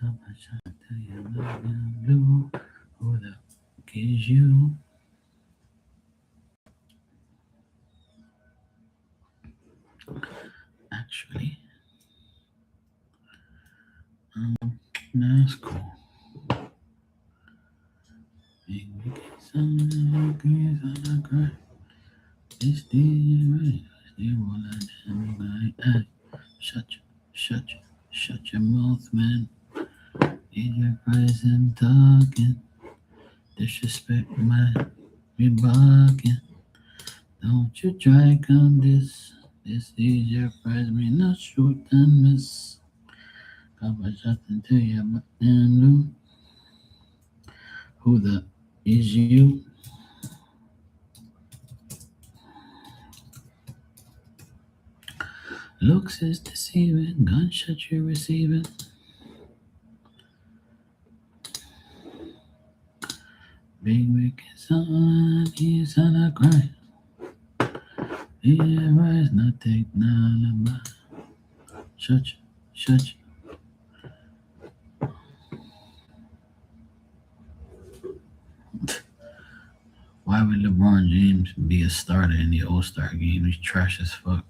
Come I shine to you, blue. Who the is you? Actually, that's cool. Make me get some degrees on the grind. It's the right. They will let them like, hey, shut your, shut your, shut your mouth, man. Need your price and talking. Disrespect my we barking. Don't you try come this. This is your prize, me not shoot and miss. Cover shot into your butt and loot. Who the is you? Looks is deceiving, gunshot you're receiving. Big wicked son, he's on a cry. Yeah, rise, not take none of my. Shut you, shut you. Why would LeBron James be a starter in the All-Star game? He's trash as fuck.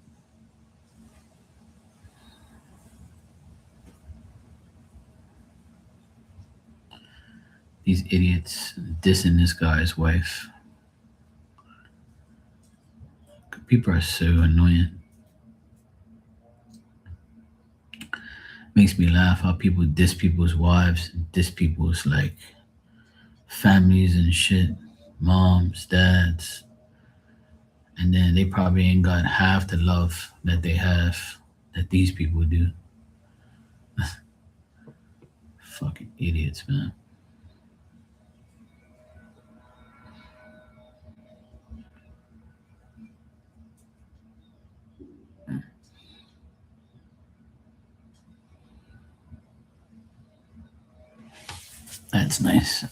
These idiots dissing this guy's wife. People are so annoying. Makes me laugh how people diss people's wives, diss people's like families and shit, moms, dads, and then they probably ain't got half the love that they have that these people do. Fucking idiots, man. That's nice.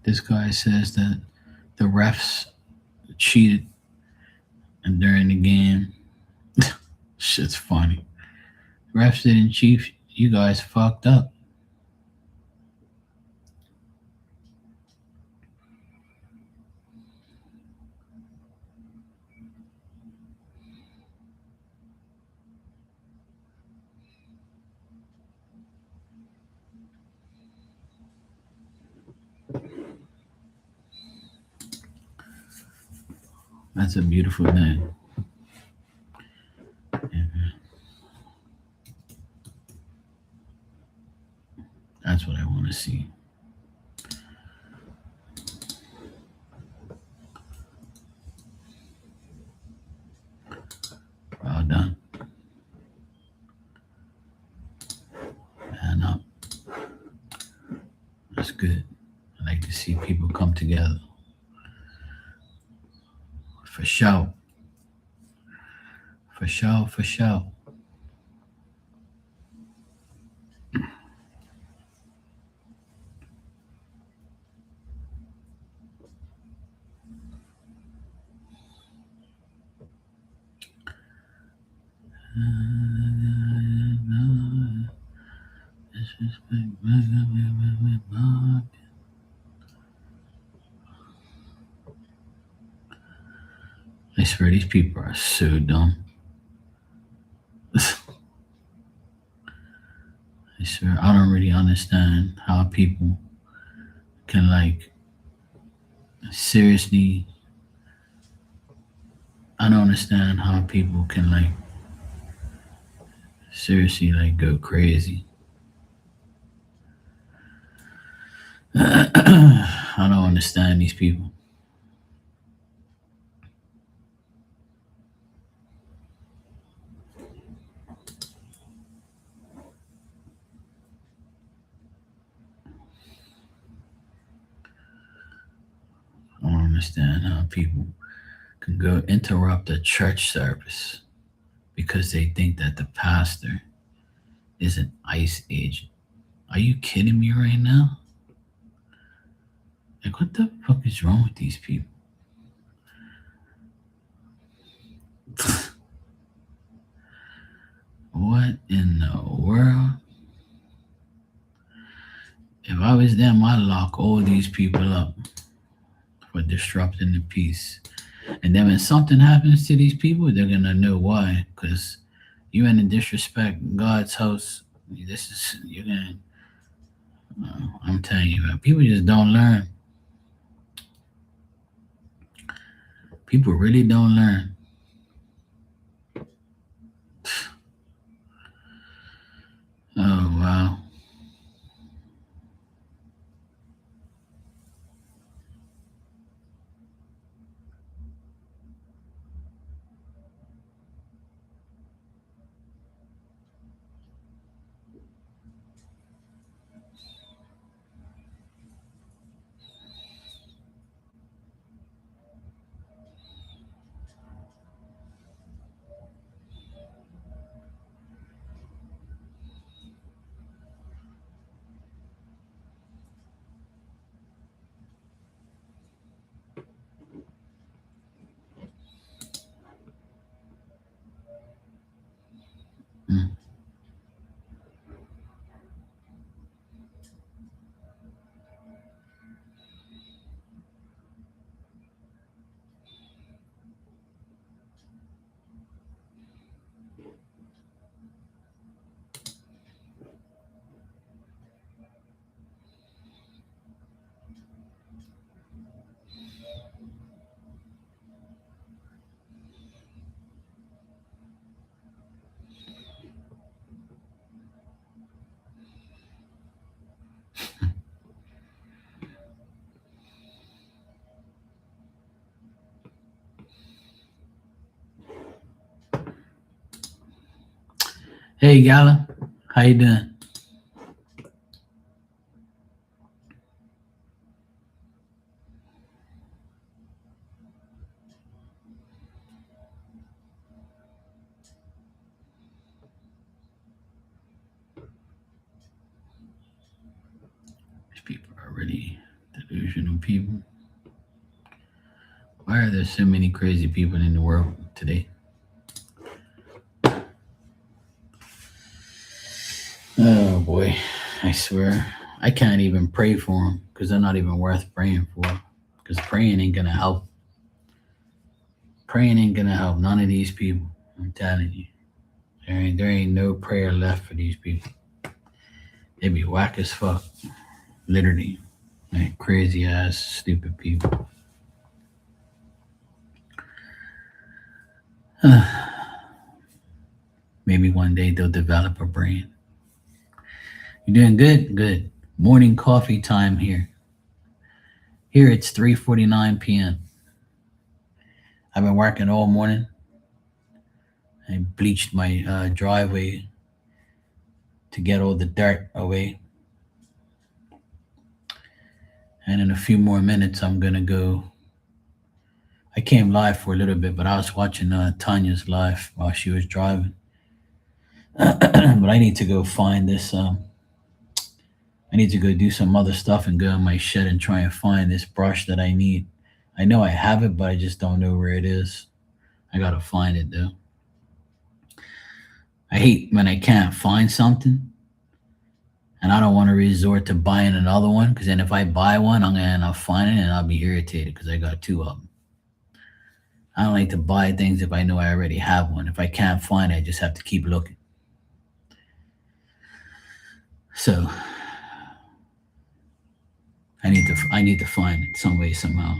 This guy says that the refs cheated and during the game. Shit's funny. Refs didn't cheat. You guys fucked up. That's a beautiful thing. That's what I want to see. Well done. Man up. That's good. I like to see people come together. For sure. For sure, for sure. I swear these people are so dumb. I swear I don't really understand how people can like seriously. I don't understand how people can like seriously like go crazy. I don't understand these people. I don't understand how people can go interrupt a church service because they think that the pastor is an ICE agent. Are you kidding me right now? Like, what the fuck is wrong with these people? What in the world? If I was them, I'd lock all these people up for disrupting the peace. And then when something happens to these people, they're gonna know why. Because you in the disrespect God's house. This is you're gonna. I'm telling you, man, people just don't learn. People really don't learn. Oh wow. Mm. Hey Gala, how you doing? These people are really delusional people. Why are there so many crazy people in the world today? Oh boy, I swear. I can't even pray for them because they're not even worth praying for. Because praying ain't gonna help. Praying ain't gonna help none of these people. I'm telling you. There ain't no prayer left for these people. They be whack as fuck. Literally. Like crazy ass stupid people. Maybe one day they'll develop a brain. You doing good? Good. Morning coffee time here. Here it's 3:49 p.m. I've been working all morning. I bleached my driveway to get all the dirt away. And in a few more minutes, I'm gonna go. I came live for a little bit, but I was watching Tanya's live while she was driving. But I need to go find this. I need to go do some other stuff and go in my shed and try and find this brush that I need. I know I have it, but I just don't know where it is. I gotta find it though. I hate when I can't find something, and I don't want to resort to buying another one because then if I buy one, I'm gonna end up finding it and I'll be irritated because I got two of them. I don't like to buy things if I know I already have one. If I can't find it, I just have to keep looking. So I need to find it some way somehow.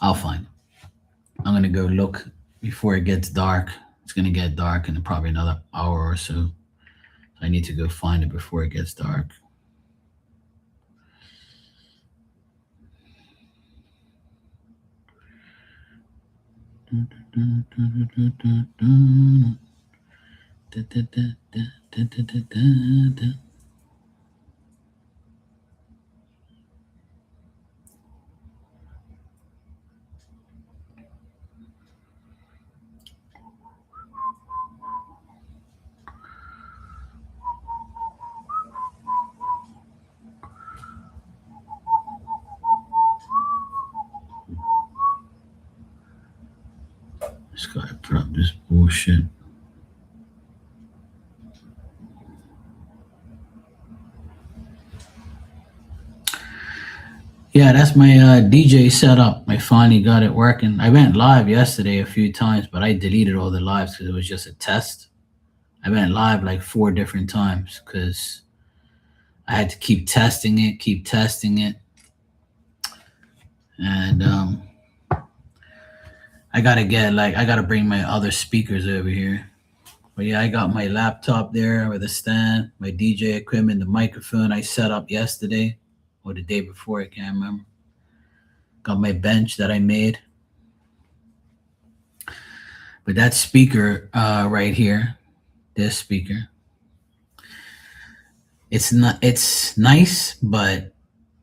I'll find it. I'm gonna go look before it gets dark. It's gonna get dark in probably another hour or so. So I need to go find it before it gets dark. put up this bullshit. Yeah, that's my DJ setup. I finally got it working. I went live yesterday a few times, but I deleted all the lives because it was just a test. I went live like 4 different times because I had to keep testing it, and I gotta bring my other speakers over here. But yeah, I got my laptop there with a stand, my DJ equipment, the microphone I set up yesterday or the day before, I can't remember. Got my bench that I made. But that speaker right here, this speaker, it's nice, but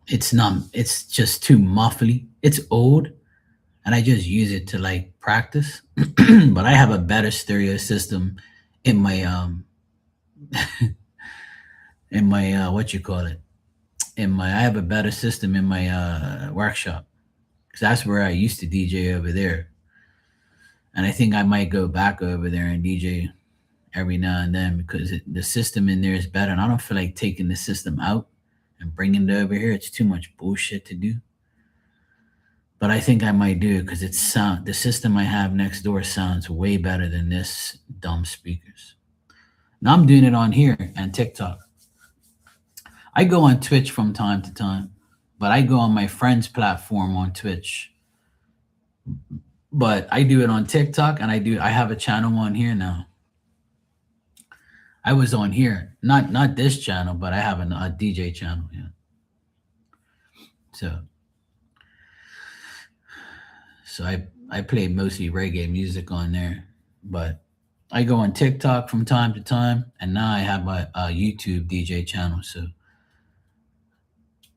it's just too muffly. It's old and I just use it to like practice. But I have a better stereo system in my what you call it, in my I have a better system in my workshop because that's where I used to DJ over there, and I think I might go back over there and DJ every now and then because the system in there is better, and I don't feel like taking the system out and bringing it over here. It's too much bullshit to do. But I think I might do it because it's sound. The system I have next door sounds way better than this dumb speakers. Now I'm doing it on here and TikTok. I go on Twitch from time to time, but I go on my friend's platform on Twitch. But I do it on TikTok and I have a channel on here now. I was on here, not this channel, but I have a DJ channel. Yeah. So I play mostly reggae music on there, but I go on TikTok from time to time, and now I have a YouTube DJ channel. So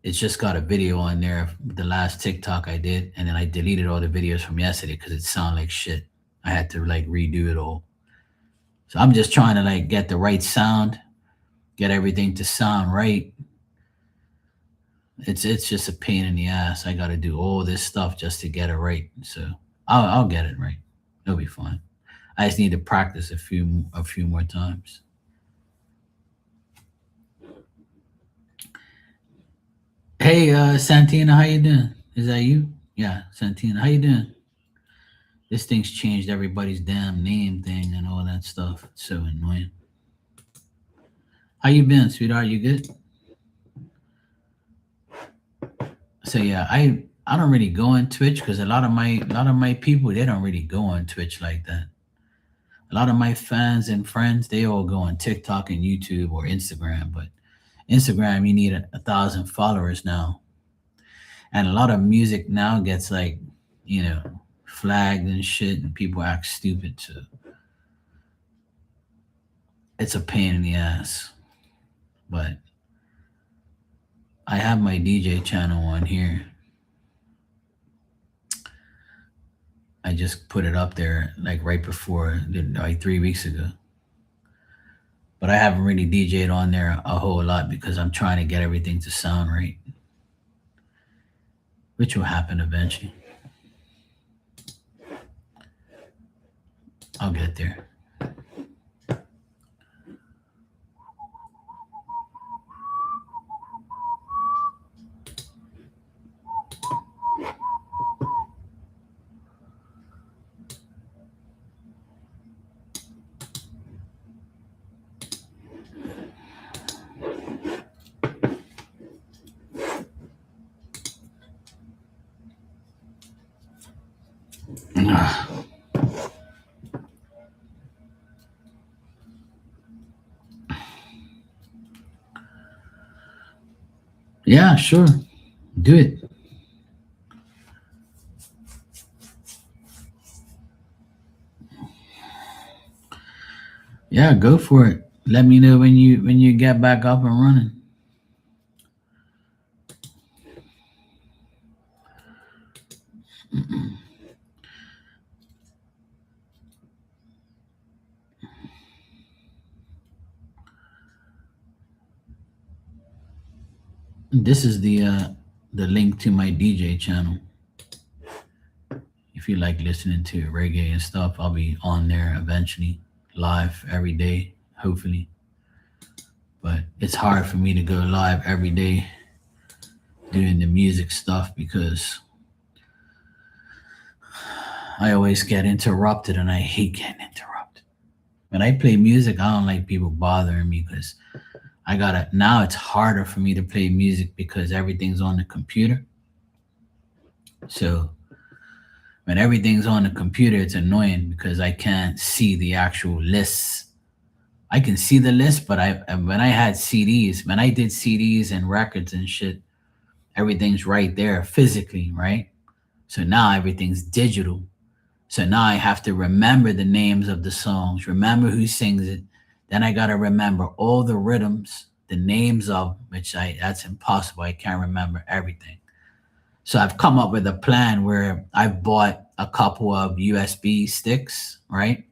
it's just got a video on there of the last TikTok I did, and then I deleted all the videos from yesterday because it sounded like shit. I had to like redo it all. So I'm just trying to like get the right sound, get everything to sound right. It's just a pain in the ass. I got to do all this stuff just to get it right. So I'll get it right. It'll be fine. I just need to practice a few more times. Hey, Santina, how you doing? Is that you? Yeah, Santina, how you doing? This thing's changed everybody's damn name thing and all that stuff. It's so annoying. How you been, sweetheart? You good? So yeah, I don't really go on Twitch because a lot of my people they don't really go on Twitch like that. A lot of my fans and friends they all go on TikTok and YouTube or Instagram, but Instagram you need a thousand followers now, and a lot of music now gets like you know flagged and shit, and people act stupid. So it's a pain in the ass. But I have my DJ channel on here. I just put it up there like right before, like 3 weeks ago. But I haven't really DJ'd on there a whole lot because I'm trying to get everything to sound right, which will happen eventually. I'll get there. Yeah, sure. Do it. Yeah, go for it. Let me know when you get back up and running. This is the link to my DJ channel. If you like listening to reggae and stuff, I'll be on there eventually, live every day, hopefully. But it's hard for me to go live every day doing the music stuff because I always get interrupted and I hate getting interrupted. When I play music, I don't like people bothering me because I gotta, now it's harder for me to play music because everything's on the computer. So when everything's on the computer, it's annoying because I can't see the actual lists. I can see the list, but when I had CDs, when I did CDs and records and shit, everything's right there physically, right? So now everything's digital. So now I have to remember the names of the songs, remember who sings it. Then I gotta remember all the rhythms, the names of which I that's impossible. I can't remember everything. So I've come up with a plan where I've bought a couple of USB sticks, right?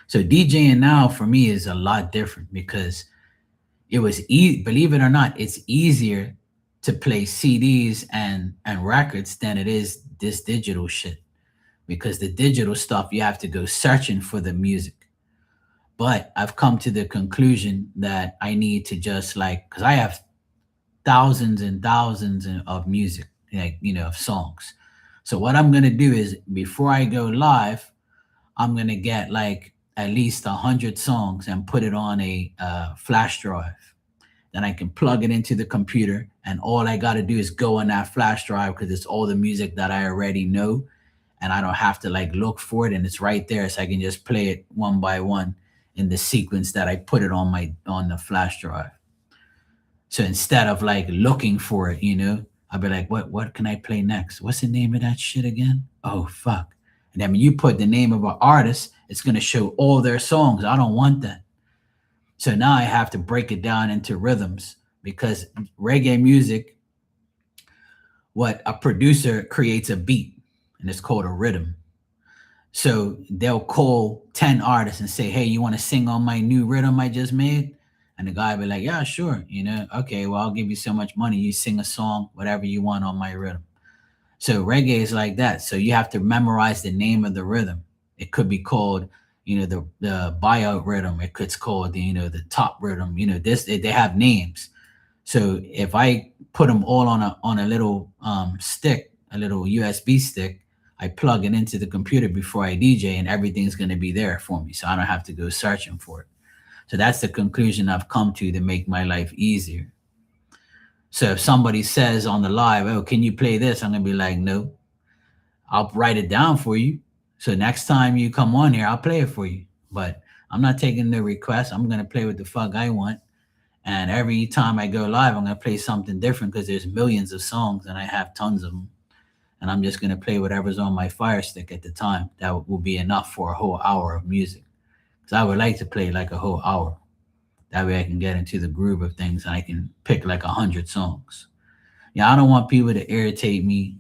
So DJing now for me is a lot different because believe it or not, it's easier to play CDs and records than it is this digital shit. Because the digital stuff you have to go searching for the music. But I've come to the conclusion that I need to just like, because I have thousands and thousands of music, like, of songs. So what I'm going to do is before I go live, I'm going to get like at least 100 songs and put it on a flash drive. Then I can plug it into the computer. And all I got to do is go on that flash drive because it's all the music that I already know. And I don't have to like look for it. And it's right there. So I can just play it one by one in the sequence that I put it on the flash drive. So instead of like looking for it, I'll be like, what can I play next? What's the name of that shit again? Oh fuck. And then when you put the name of an artist, it's gonna show all their songs. I don't want that. So now I have to break it down into rhythms because reggae music, what a producer creates a beat and it's called a rhythm. So they'll call 10 artists and say, hey, you want to sing on my new rhythm I just made? And the guy will be like, yeah, sure. Okay, well, I'll give you so much money. You sing a song, whatever you want on my rhythm. So reggae is like that. So you have to memorize the name of the rhythm. It could be called, the buyout rhythm. It could be called, the top rhythm. They have names. So if I put them all on a little stick, a little USB stick, I plug it into the computer before I DJ, and everything's going to be there for me. So I don't have to go searching for it. So that's the conclusion I've come to make my life easier. So if somebody says on the live, oh, can you play this? I'm going to be like, no, I'll write it down for you. So next time you come on here, I'll play it for you. But I'm not taking the request. I'm going to play what the fuck I want. And every time I go live, I'm going to play something different because there's millions of songs and I have tons of them. And I'm just going to play whatever's on my Fire Stick at the time. That will be enough for a whole hour of music. Because I would like to play like a whole hour. That way I can get into the groove of things and I can pick like 100 songs. Yeah, I don't want people to irritate me.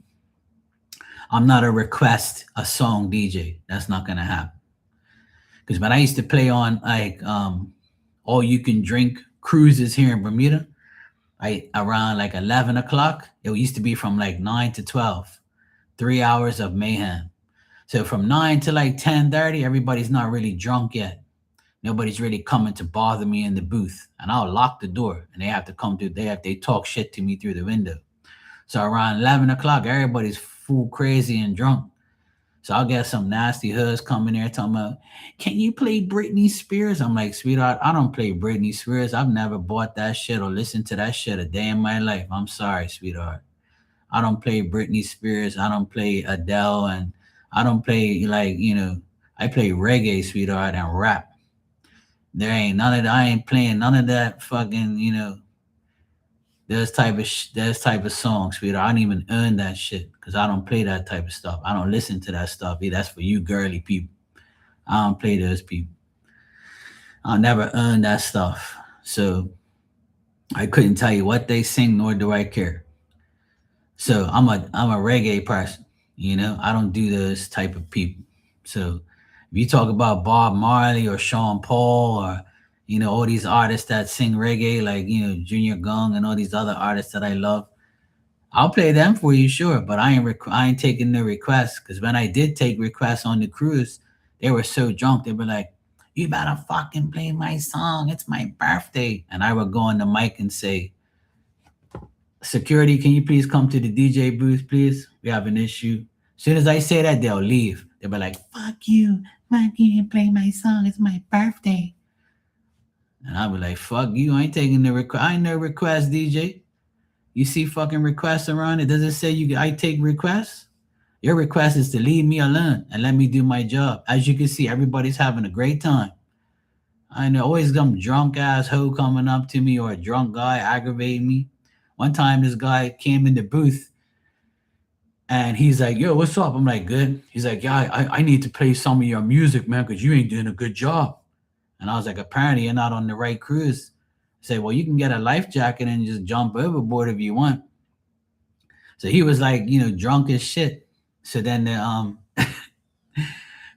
I'm not a song DJ. That's not going to happen. Because when I used to play on like all you can drink cruises here in Bermuda, around like 11 o'clock, it used to be from like 9 to 12, 3 hours of mayhem. So from 9 to like 10:30, everybody's not really drunk yet. Nobody's really coming to bother me in the booth. And I'll lock the door and they have to come through. They talk shit to me through the window. So around 11 o'clock, everybody's full crazy and drunk. So I'll get some nasty hoods coming there talking about, can you play Britney Spears? I'm like, sweetheart, I don't play Britney Spears. I've never bought that shit or listened to that shit a day in my life. I'm sorry, sweetheart. I don't play Britney Spears. I don't play Adele. And I don't play I play reggae, sweetheart, and rap. There ain't none of that. I ain't playing none of that fucking, those type of songs, sweetheart. I don't even earn that shit because I don't play that type of stuff. I don't listen to that stuff. That's for you girly people. I don't play those people. I'll never earn that stuff. So I couldn't tell you what they sing, nor do I care. So I'm a reggae person. I don't do those type of people. So if you talk about Bob Marley or Sean Paul or all these artists that sing reggae, like Junior Gong and all these other artists that I love, I'll play them for you, sure, but I ain't taking the requests because when I did take requests on the cruise, they were so drunk. They were like, "You better fucking play my song. It's my birthday," and I would go on the mic and say, "Security, can you please come to the DJ booth, please? We have an issue." As soon as I say that, they'll leave. They'll be like, fuck you, play my song. It's my birthday." And I'll be like, "Fuck you, I ain't taking the request. I ain't no request, DJ. You see fucking requests around it. Does it say I take requests? Your request is to leave me alone and let me do my job. As you can see, everybody's having a great time. I know always some drunk ass hoe coming up to me or a drunk guy aggravating me. One time this guy came in the booth and he's like, "Yo, what's up?" I'm like, "Good." He's like, "Yeah, I need to play some of your music, man, because you ain't doing a good job." And I was like, "Apparently you're not on the right cruise." I said, "Well, you can get a life jacket and just jump overboard if you want." So he was like, drunk as shit. So then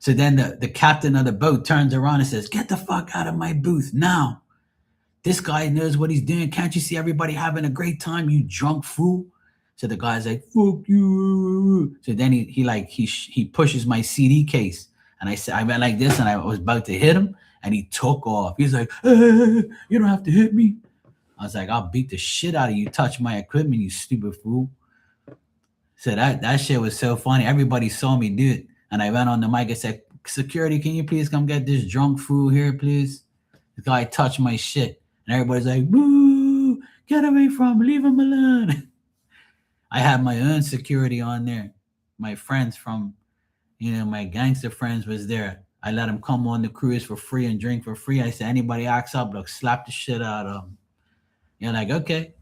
the captain of the boat turns around and says, "Get the fuck out of my booth now. This guy knows what he's doing. Can't you see everybody having a great time, you drunk fool?" So the guy's like, "Fuck you." So then he pushes my CD case. And I went like this and I was about to hit him and he took off. He's like, "You don't have to hit me." I was like, "I'll beat the shit out of you. Touch my equipment, you stupid fool." So that shit was so funny. Everybody saw me do it. And I went on the mic and said, "Security, can you please come get this drunk fool here, please?" The guy touched my shit. And everybody's like, "Boo! Get away from him, leave him alone." I had my own security on there. My friends from, my gangster friends was there. I let them come on the cruise for free and drink for free. I said, "Anybody acts up, look, slap the shit out of them." You're like, "Okay."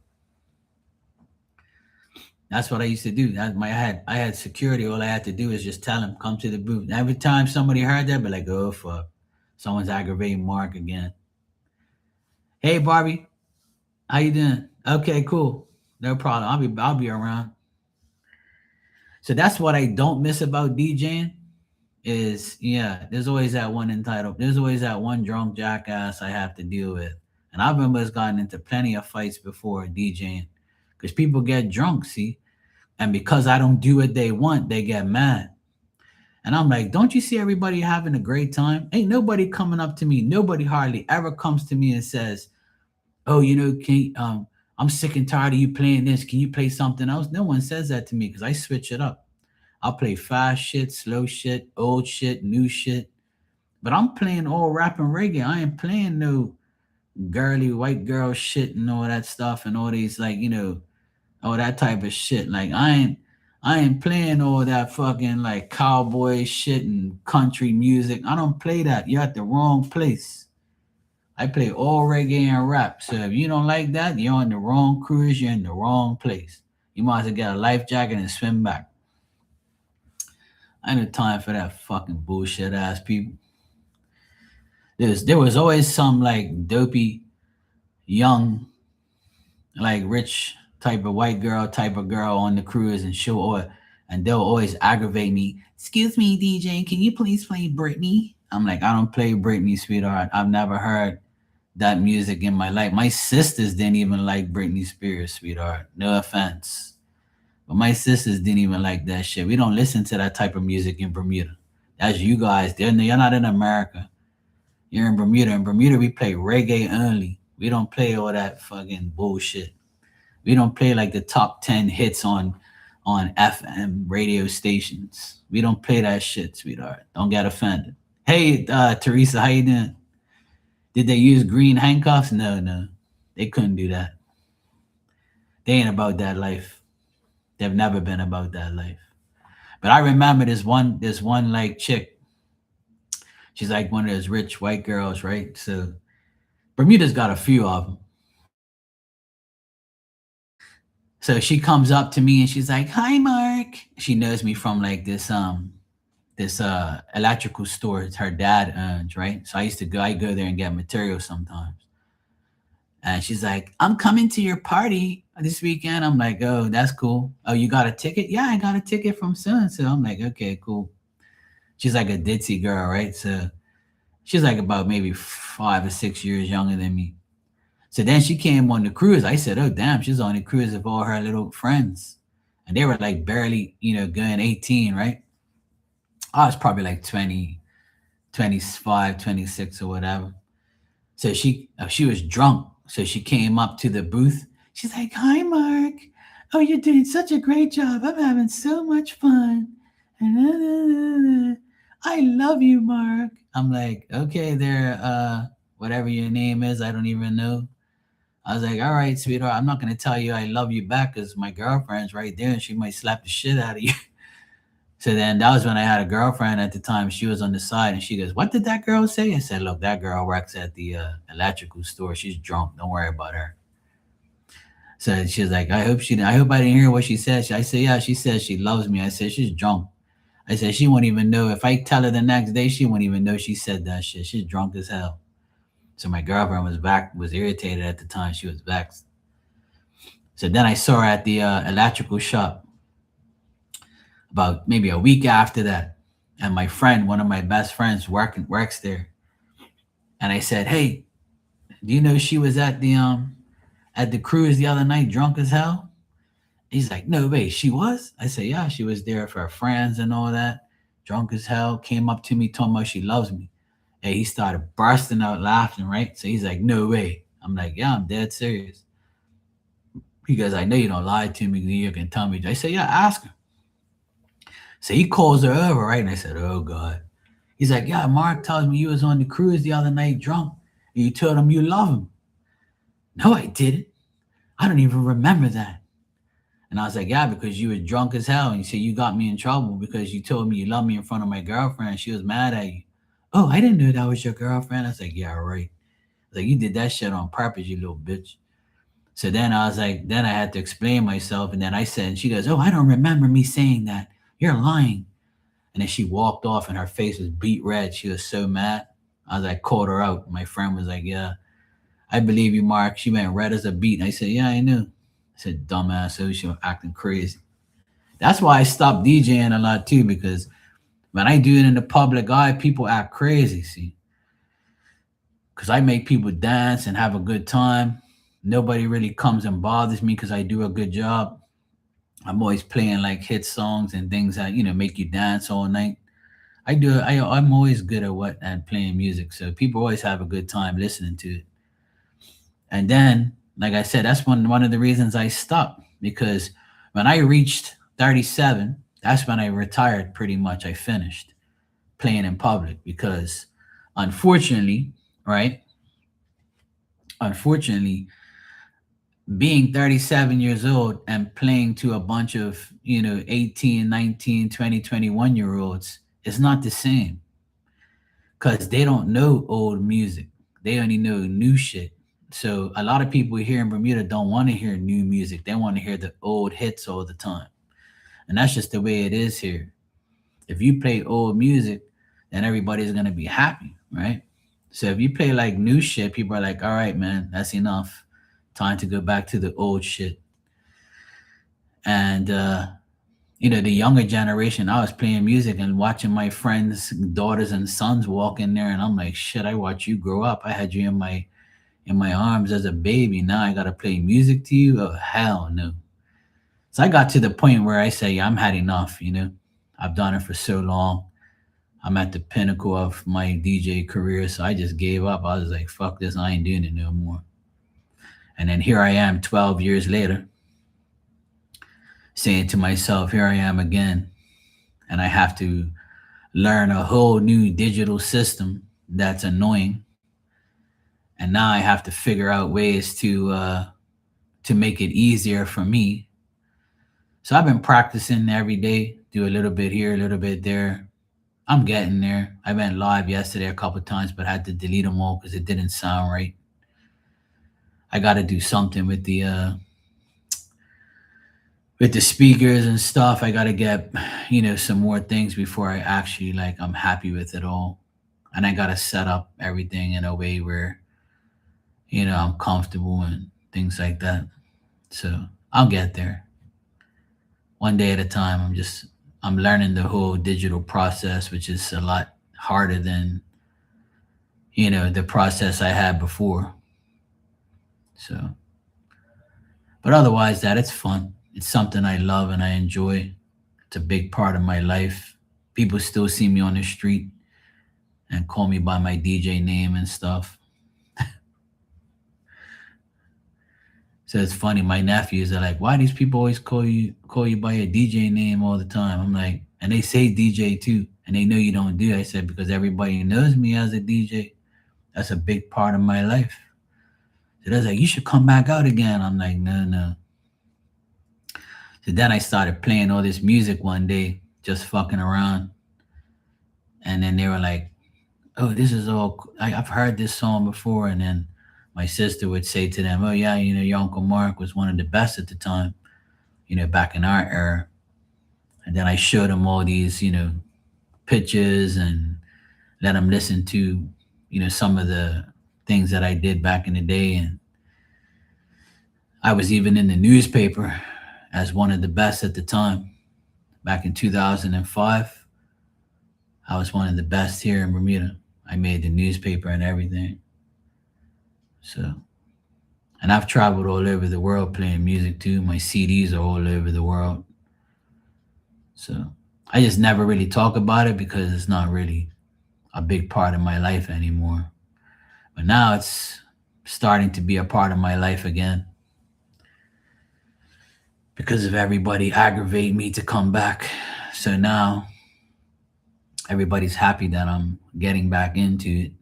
That's what I used to do. I had security. All I had to do is just tell them, "Come to the booth." And every time somebody heard that, be like, "Oh fuck, someone's aggravating Mark again." "Hey Barbie, how you doing?" "Okay, cool, no problem. I'll be around." So that's what I don't miss about DJing is, yeah, there's always that one entitled. There's always that one drunk jackass I have to deal with. And I remember us gotten into plenty of fights before DJing because people get drunk, see, and because I don't do what they want, they get mad. And I'm like, "Don't you see everybody having a great time? Ain't nobody coming up to me. Nobody hardly ever comes to me and says, 'Oh, I'm sick and tired of you playing this. Can you play something else?'" No one says that to me because I switch it up. I'll play fast shit, slow shit, old shit, new shit. But I'm playing all rap and reggae. I ain't playing no girly white girl shit and all that stuff and all these all that type of shit. Like I ain't playing all that fucking like cowboy shit and country music. I don't play that. You're at the wrong place. I play all reggae and rap. So if you don't like that, you're on the wrong cruise. You're in the wrong place. You might as well get a life jacket and swim back. I ain't no time for that fucking bullshit ass people. There was always some like dopey, young, like rich type of white girl type of girl on the cruise, and they'll always aggravate me. "Excuse me, DJ, can you please play Britney?" I'm like, "I don't play Britney, sweetheart. I've never heard that music in my life. My sisters didn't even like Britney Spears, sweetheart. No offense. But my sisters didn't even like that shit. We don't listen to that type of music in Bermuda. That's you guys. You're not in America. You're in Bermuda. In Bermuda, we play reggae only. We don't play all that fucking bullshit. We don't play like the top 10 hits on FM radio stations. We don't play that shit, sweetheart. Don't get offended. Hey, Teresa, how you doing? Did they use green handcuffs? No, no. They couldn't do that. They ain't about that life. They've never been about that life. But I remember this one like chick. She's like one of those rich white girls, right? So Bermuda's got a few of them. So she comes up to me and she's like, "Hi, Mark." She knows me from like this electrical store her dad owns, right? So I go there and get material sometimes. And she's like, "I'm coming to your party this weekend." I'm like, "Oh, that's cool. Oh, you got a ticket?" "Yeah, I got a ticket from so and so." I'm like, "Okay, cool." She's like a ditzy girl, right? So she's like about maybe 5 or 6 years younger than me. So then she came on the cruise. I said, "Oh, damn, she's on the cruise with all her little friends." and they were like barely, going 18, right? I was probably like 20, 25, 26 or whatever. So she was drunk. So she came up to the booth. She's like, "Hi, Mark. Oh, you're doing such a great job. I'm having so much fun. I love you, Mark." I'm like, "Okay, there, whatever your name is, I don't even know." I was like, "All right, sweetheart, I'm not gonna tell you I love you back because my girlfriend's right there and she might slap the shit out of you." So then that was when I had a girlfriend at the time. She was on the side and she goes, "What did that girl say?" I said, "Look, that girl works at the electrical store. She's drunk. Don't worry about her." So she was like, I hope I didn't hear what she said." I said, "Yeah, she says she loves me." I said, "She's drunk." I said, "She won't even know. If I tell her the next day, she won't even know she said that shit. She's drunk as hell." So my girlfriend was irritated at the time. She was vexed. So then I saw her at the electrical shop about maybe a week after that. And my friend, one of my best friends, works there. And I said, "Hey, do you know she was at the cruise the other night, drunk as hell?" He's like, "No way, she was?" I said, "Yeah, she was there for her friends and all that, drunk as hell. Came up to me, told me she loves me." And he started bursting out laughing, right? So he's like, "No way." I'm like, "Yeah, I'm dead serious." He goes, "I know you don't lie to me. You can tell me." I said, "Yeah, ask her." So he calls her over, right? And I said, "Oh God." He's like, "Yeah, Mark tells me you was on the cruise the other night drunk and you told him you love him." "No, I didn't. I don't even remember that." And I was like, "Yeah, because you were drunk as hell. And you said you got me in trouble because you told me you love me in front of my girlfriend. She was mad at you." "Oh, I didn't know that was your girlfriend." I was like, "Yeah, right." I was like, "You did that shit on purpose, you little bitch." So then I was like, then I had to explain myself. And then I said, and she goes, "Oh, I don't remember me saying that. You're lying." And then she walked off and her face was beet red. She was so mad. I was like, called her out. My friend was like, "Yeah, I believe you, Mark." She went red as a beet. And I said, "Yeah, I knew." I said, "Dumbass." So she was acting crazy. That's why I stopped DJing a lot too, because when I do it in the public eye, people act crazy. See, because I make people dance and have a good time. Nobody really comes and bothers me because I do a good job. I'm always playing like hit songs and things that make you dance all night. I do. I'm always good at playing music, so people always have a good time listening to it. And then, like I said, that's one of the reasons I stopped, because when I reached 37, that's when I retired. Pretty much, I finished playing in public because, unfortunately, right? Unfortunately, being 37 years old and playing to a bunch of 18, 19, 20, 21 year olds is not the same, because they don't know old music. They only know new shit. So a lot of people here in Bermuda don't want to hear new music. They want to hear the old hits all the time. And that's just the way it is here. If you play old music, then everybody's gonna be happy, right? So if you play like new shit, people are like, "All right, man, that's enough. Time to go back to the old shit." And the younger generation, I was playing music and watching my friends' daughters and sons walk in there, and I'm like, "Shit, I watched you grow up. I had you in my arms as a baby. Now I gotta play music to you? Oh hell no." So I got to the point where I say, "Yeah, I'm had enough. I've done it for so long. I'm at the pinnacle of my DJ career." So I just gave up. I was like, "Fuck this, I ain't doing it no more." And then here I am 12 years later, saying to myself, here I am again, and I have to learn a whole new digital system that's annoying. And now I have to figure out ways to make it easier for me. So I've been practicing every day, do a little bit here, a little bit there. I'm getting there. I went live yesterday a couple times, but I had to delete them all because it didn't sound right. I got to do something with the speakers and stuff. I got to get some more things before I actually like I'm happy with it all. And I got to set up everything in a way where I'm comfortable and things like that. So I'll get there one day at a time. I'm learning the whole digital process, which is a lot harder than the process I had before. So, but otherwise, that it's fun. It's something I love and I enjoy. It's a big part of my life. People still see me on the street and call me by my DJ name and stuff. So it's funny. My nephews are like, "Why these people always call you by your DJ name all the time?" I'm like, and they say DJ too, and they know you don't do it. I said because everybody knows me as a DJ. That's a big part of my life. So they're like, "You should come back out again." I'm like, "No, no." So then I started playing all this music one day, just fucking around, and then they were like, "Oh, this is I've heard this song before." And then my sister would say to them, "Oh yeah, your Uncle Mark was one of the best at the time, back in our era." And then I showed them all these, pictures and let them listen to, some of the things that I did back in the day. And I was even in the newspaper as one of the best at the time. Back in 2005, I was one of the best here in Bermuda. I made the newspaper and everything. So, and I've traveled all over the world playing music too. My CDs are all over the world. So, I just never really talk about it because it's not really a big part of my life anymore. But now it's starting to be a part of my life again because of everybody aggravating me to come back. So now everybody's happy that I'm getting back into it.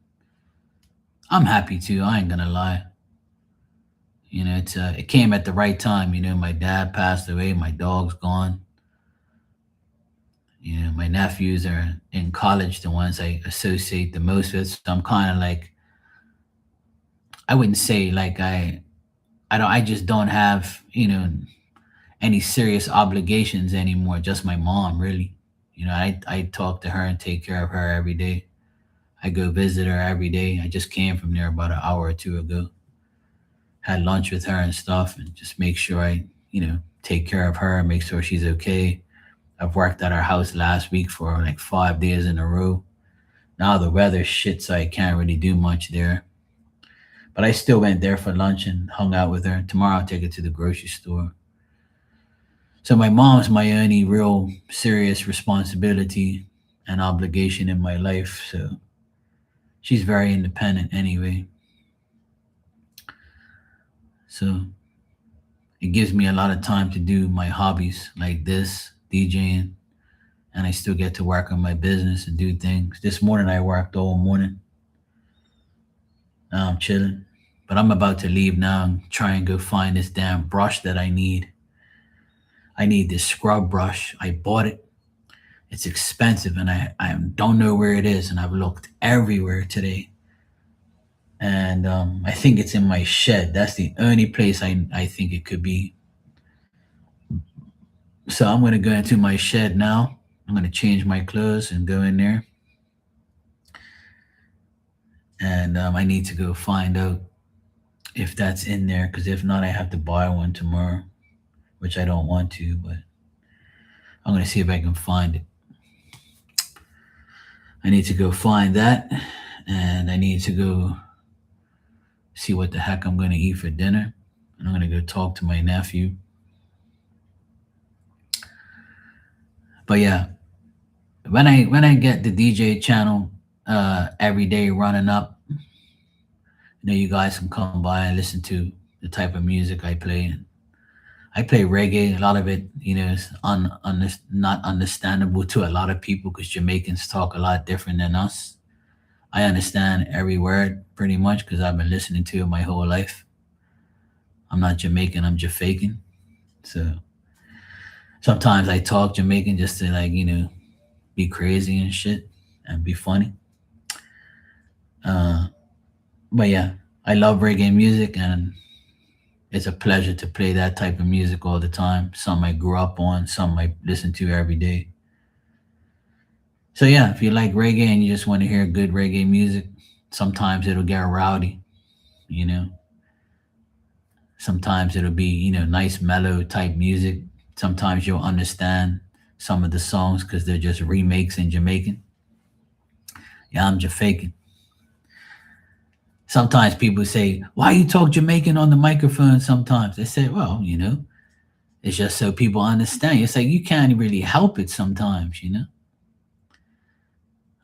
I'm happy too. I ain't gonna lie. It came at the right time. My dad passed away. My dog's gone. My nephews are in college, the ones I associate the most with. So I'm kind of like, I wouldn't say like I just don't have any serious obligations anymore. Just my mom, really. I talk to her and take care of her every day. I go visit her every day. I just came from there about an hour or two ago. Had lunch with her and stuff, and just make sure I, take care of her, make sure she's okay. I've worked at our house last week for like 5 days in a row. Now the weather's shit, so I can't really do much there. But I still went there for lunch and hung out with her. Tomorrow I'll take her to the grocery store. So my mom's my only real serious responsibility and obligation in my life. So she's very independent anyway. So it gives me a lot of time to do my hobbies like this, DJing, and I still get to work on my business and do things. This morning I worked all morning. Now I'm chilling. But I'm about to leave now and try and go find this damn brush that I need. I need this scrub brush. I bought it. It's expensive and I don't know where it is. And I've looked everywhere today. And I think it's in my shed. That's the only place I think it could be. So I'm going to go into my shed now. I'm going to change my clothes and go in there. And I need to go find out if that's in there. Because if not, I have to buy one tomorrow, which I don't want to. But I'm going to see if I can find it. I need to go find that. And I need to go see what the heck I'm going to eat for dinner. And I'm going to go talk to my nephew. But yeah, when I get the DJ channel every day running up, you guys can come by and listen to the type of music I play. I play reggae. A lot of it, is not understandable to a lot of people because Jamaicans talk a lot different than us. I understand every word pretty much because I've been listening to it my whole life. I'm not Jamaican, I'm Jafakan. So sometimes I talk Jamaican just to be crazy and shit and be funny. Uh, but yeah, I love reggae music and it's a pleasure to play that type of music all the time. Some I grew up on, some I listen to every day. So yeah, if you like reggae and you just want to hear good reggae music, sometimes it'll get rowdy, you know. Sometimes it'll be, nice mellow type music. Sometimes you'll understand some of the songs because they're just remakes in Jamaican. Yeah, I'm Jamaican. Sometimes people say, "Why you talk Jamaican on the microphone?" Sometimes I say, "Well, It's just so people understand. It's like you can't really help it sometimes, you know?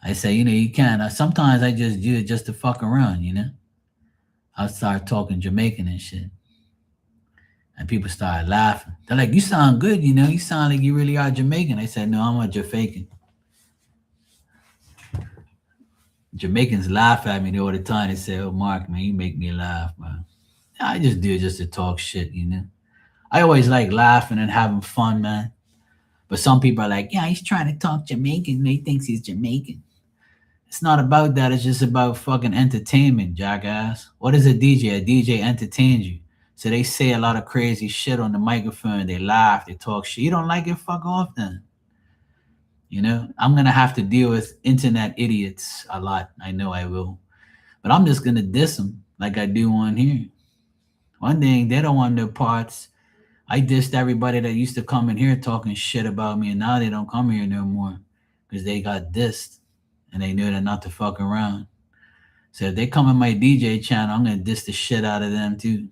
I say, you can't. Sometimes I just do it just to fuck around, you know? I'll start talking Jamaican and shit. And people start laughing. They're like, you sound good, you know? You sound like you really are Jamaican. I said, no, I'm a Jamaican. Jamaicans laugh at me all the time. They say, oh, Mark, man, you make me laugh, man. I just do it just to talk shit, you know? I always like laughing and having fun, man. But some people are like, yeah, he's trying to talk Jamaican. He thinks he's Jamaican. It's not about that. It's just about fucking entertainment, jackass. What is a DJ? A DJ entertains you. So they say a lot of crazy shit on the microphone. They laugh. They talk shit. You don't like it? Fuck off then. You know, I'm going to have to deal with internet idiots a lot. I know I will. But I'm just going to diss them like I do on here. One thing, they don't want no parts. I dissed everybody that used to come in here talking shit about me, and now they don't come here no more because they got dissed and they knew that not to fuck around. So if they come in my DJ channel, I'm gonna diss the shit out of them too.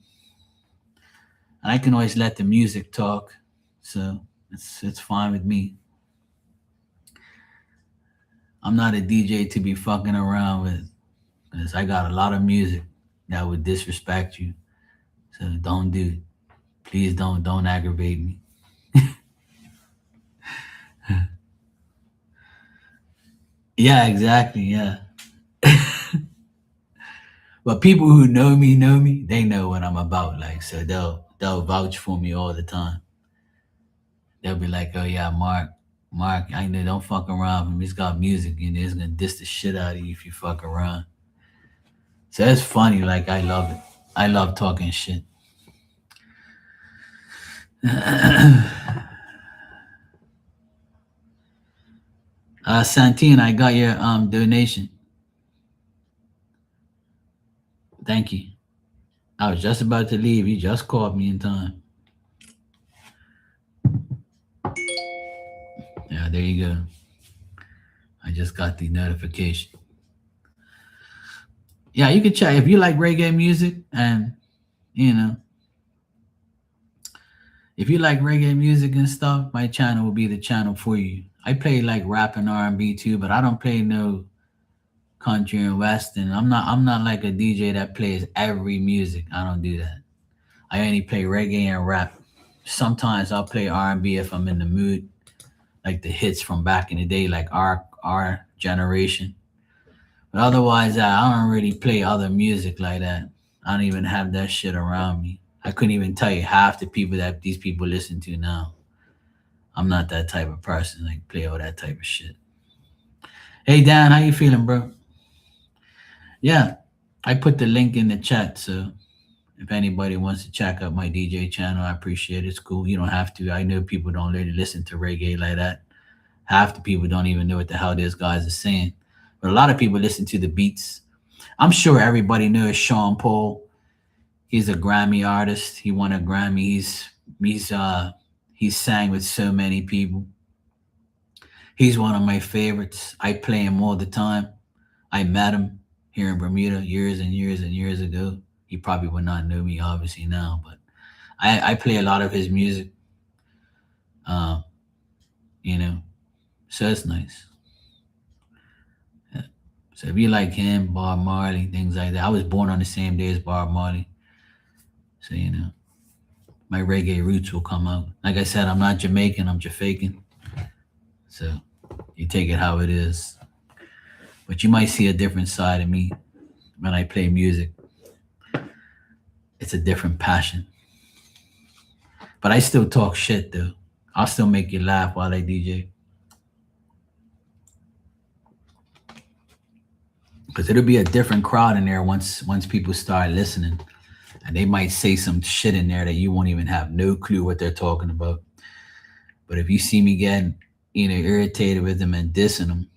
And I can always let the music talk, so it's fine with me. I'm not a DJ to be fucking around with because I got a lot of music that would disrespect you. So don't do it. Please don't aggravate me. Yeah, exactly. Yeah. But people who know me, they know what I'm about. Like, so they'll vouch for me all the time. They'll be like, "Oh yeah, Mark, I know don't fuck around with him. He's got music, and he's gonna diss the shit out of you if you fuck around." So it's funny. Like I love it. I love talking shit. Santine, I got your donation. Thank you. I was just about to leave. You just called me in time. Yeah, there you go. I just got the notification. Yeah, you can check if you like reggae music, and you know, if you like reggae music and stuff, my channel will be the channel for you. I play like rap and R&B too, but I don't play no country and western. I'm not like a DJ that plays every music. I don't do that. I only play reggae and rap. Sometimes I'll play R&B if I'm in the mood, like the hits from back in the day, like our generation. But otherwise, I don't really play other music like that. I don't even have that shit around me. I couldn't even tell you half the people that these people listen to now. I'm not that type of person like play all that type of shit. Hey Dan, how you feeling, bro? Yeah, I put the link in the chat, so if anybody wants to check out my DJ channel, I appreciate it. It's cool. You don't have to. I know people don't really listen to reggae like that. Half the people don't even know what the hell these guys are saying. But a lot of people listen to the beats. I'm sure everybody knows Sean Paul. He's a Grammy artist. He won a Grammy. He's sang with so many people. He's one of my favorites. I play him all the time. I met him here in Bermuda years and years and years ago. He probably would not know me obviously now, but I play a lot of his music. Um, you know, so it's nice. Yeah. So if you like him, Bob Marley, things like that. I was born on the same day as Bob Marley, so my reggae roots will come out. Like I said, I'm not Jamaican. I'm Jafaican. So you take it how it is. But you might see a different side of me when I play music. It's a different passion. But I still talk shit though. I'll still make you laugh while I DJ. Because it'll be a different crowd in there once people start listening. And they might say some shit in there that you won't even have no clue what they're talking about. But if you see me getting, irritated with them and dissing them,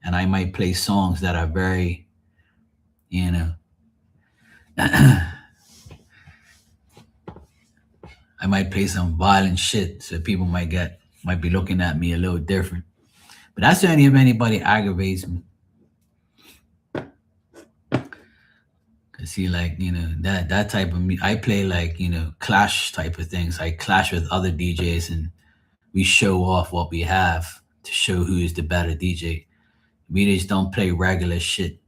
and I might play songs that are very, I might play some violent shit, so people might be looking at me a little different. But that's only if anybody aggravates me. See, like, that type of I play like, clash type of things. I clash with other DJs and we show off what we have to show who is the better DJ. We just don't play regular shit.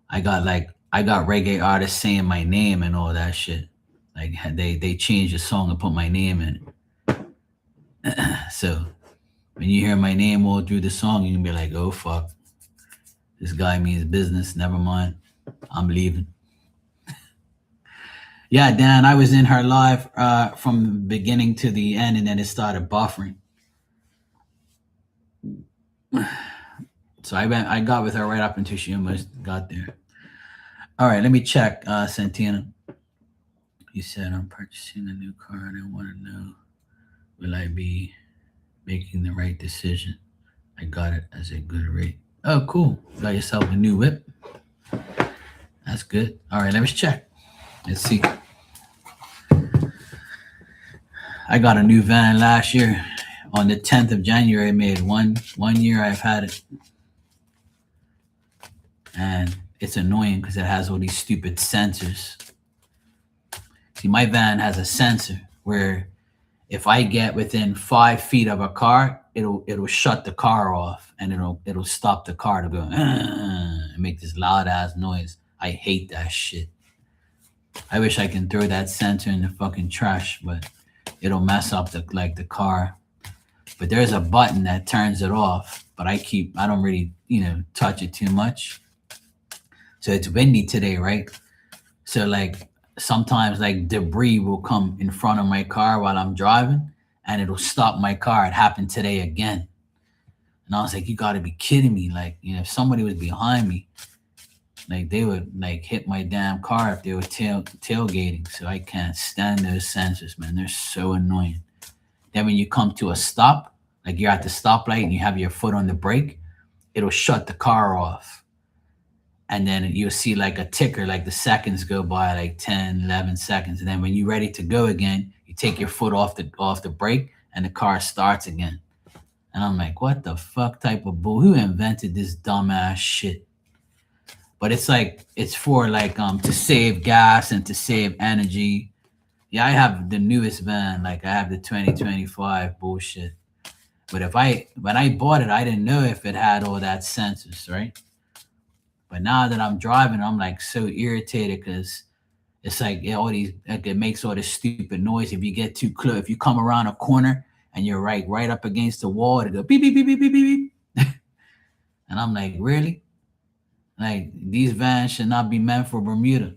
I got reggae artists saying my name and all that shit. Like they changed the song and put my name in it. So when you hear my name all through the song, you can be like, oh fuck, this guy means business. Never mind, I'm leaving. Yeah, Dan, I was in her live from the beginning to the end, and then it started buffering. So I got with her right up until she almost got there. All right, let me check, Santina. You said I'm purchasing a new car and I want to know, will I be making the right decision? I got it as a good rate. Oh, cool. Got yourself a new whip. That's good. All right, let's check. Let's see. I got a new van last year. On the 10th of January, I made one year I've had it. And it's annoying because it has all these stupid sensors. See, my van has a sensor where if I get within 5 feet of a car, it'll shut the car off and it'll stop the car to go and make this loud ass noise. I hate that shit. I wish I can throw that sensor in the fucking trash, but it'll mess up the car. But there's a button that turns it off, but I don't really, touch it too much. So it's windy today, right? So like sometimes like debris will come in front of my car while I'm driving and it'll stop my car. It happened today again. And I was like, you gotta be kidding me. Like, if somebody was behind me, like they would like hit my damn car if they were tailgating. So I can't stand those sensors, man. They're so annoying. Then when you come to a stop, like you're at the stoplight and you have your foot on the brake, it'll shut the car off. And then you'll see like a ticker, like the seconds go by, like 10, 11 seconds. And then when you're ready to go again, you take your foot off the brake and the car starts again. And I'm like, what the fuck type of bull? Who invented this dumbass shit? But it's like, it's for like to save gas and to save energy. Yeah, I have the newest van, like I have the 2025 bullshit. But when I bought it, I didn't know if it had all that sensors, right? But now that I'm driving, I'm like so irritated because it's like it makes all this stupid noise. If you get too close, if you come around a corner and you're right up against the wall, it go beep beep beep beep beep beep beep. And I'm like, really? Like these vans should not be meant for Bermuda.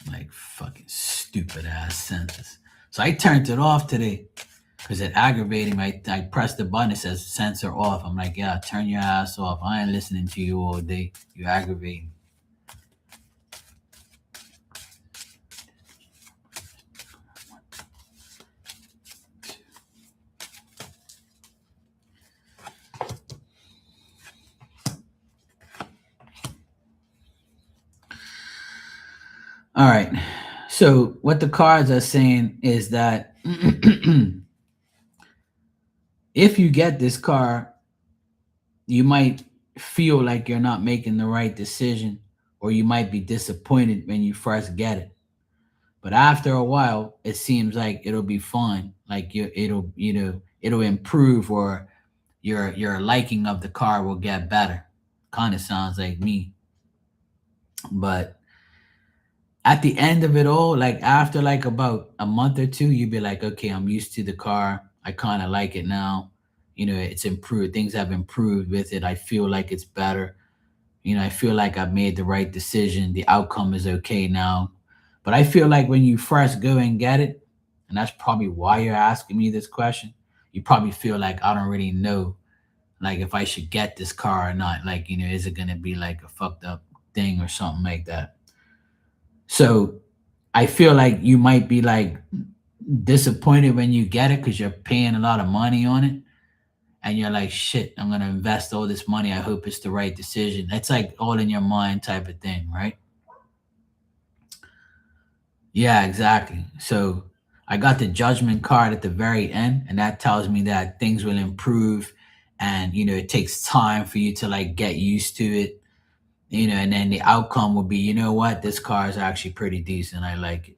Like fucking stupid ass sensors. So I turned it off today because it aggravated me. I pressed the button, it says sensor off. I'm like, yeah, turn your ass off. I ain't listening to you all day. You aggravate me. All right. So what the cards are saying is that if you get this car, you might feel like you're not making the right decision, or you might be disappointed when you first get it. But after a while, it seems like it'll be fine. Like it'll improve, or your liking of the car will get better. Kind of sounds like me. But at the end of it all, like after like about a month or two, you'd be like, okay, I'm used to the car. I kind of like it now. It's improved. Things have improved with it. I feel like it's better. I feel like I've made the right decision. The outcome is okay now. But I feel like when you first go and get it, and that's probably why you're asking me this question, you probably feel like I don't really know, like if I should get this car or not. Like, is it going to be like a fucked up thing or something like that? So I feel like you might be like disappointed when you get it because you're paying a lot of money on it. And you're like, shit, I'm going to invest all this money. I hope it's the right decision. It's like all in your mind type of thing, right? Yeah, exactly. So I got the judgment card at the very end, and that tells me that things will improve and it takes time for you to like get used to it, and then the outcome will be, what, this car is actually pretty decent, I like it.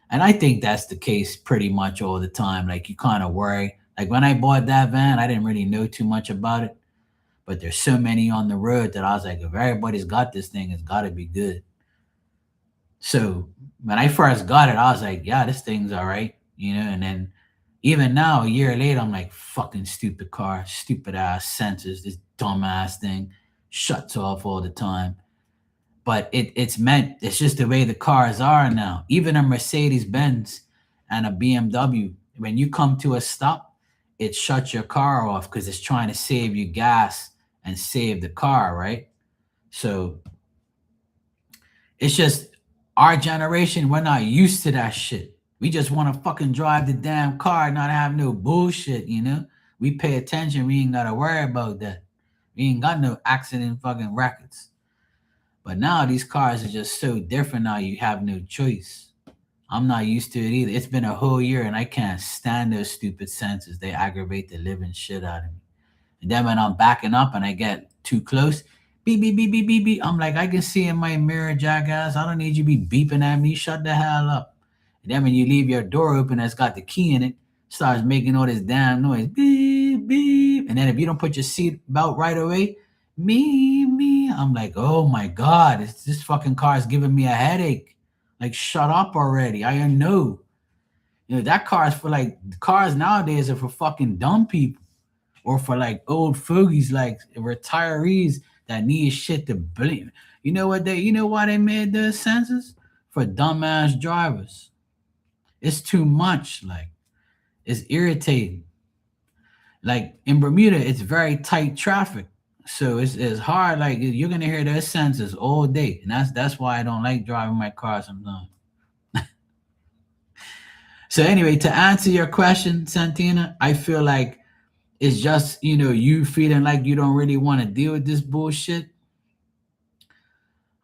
And I think that's the case pretty much all the time. Like, you kind of worry, like when I bought that van, I didn't really know too much about it, but there's so many on the road that I was like, if everybody's got this thing, it's got to be good. So when I first got it, I was like, yeah, this thing's all right, and then even now, a year later, I'm like, fucking stupid car, stupid ass sensors, this dumbass thing shuts off all the time. But it's just the way the cars are now. Even a Mercedes Benz and a BMW, when you come to a stop, it shuts your car off because it's trying to save you gas and save the car, right? So it's just our generation, we're not used to that shit. We just want to fucking drive the damn car, not have no bullshit. We pay attention, we ain't gotta worry about that. We ain't got no accident fucking records. But now these cars are just so different now, you have no choice. I'm not used to it either. It's been a whole year and I can't stand those stupid sensors. They aggravate the living shit out of me. And then when I'm backing up and I get too close, beep, beep, beep, beep, beep, beep. I'm like, I can see in my mirror, jackass. I don't need you to be beeping at me. Shut the hell up. And then when you leave your door open that's got the key in it, starts making all this damn noise. Beep, beep. And then if you don't put your seat belt right away, me. I'm like, oh my God, this fucking car is giving me a headache. Like, shut up already. I know. That car is for like, cars nowadays are for fucking dumb people or for like old fogies, like retirees that need shit to blame. You know why they made the sensors? For dumbass drivers. It's too much. Like, it's irritating. Like in Bermuda, it's very tight traffic. So it's hard. Like, you're gonna hear their sensors all day. And that's why I don't like driving my car sometimes. So anyway, to answer your question, Santina, I feel like it's just, you feeling like you don't really want to deal with this bullshit.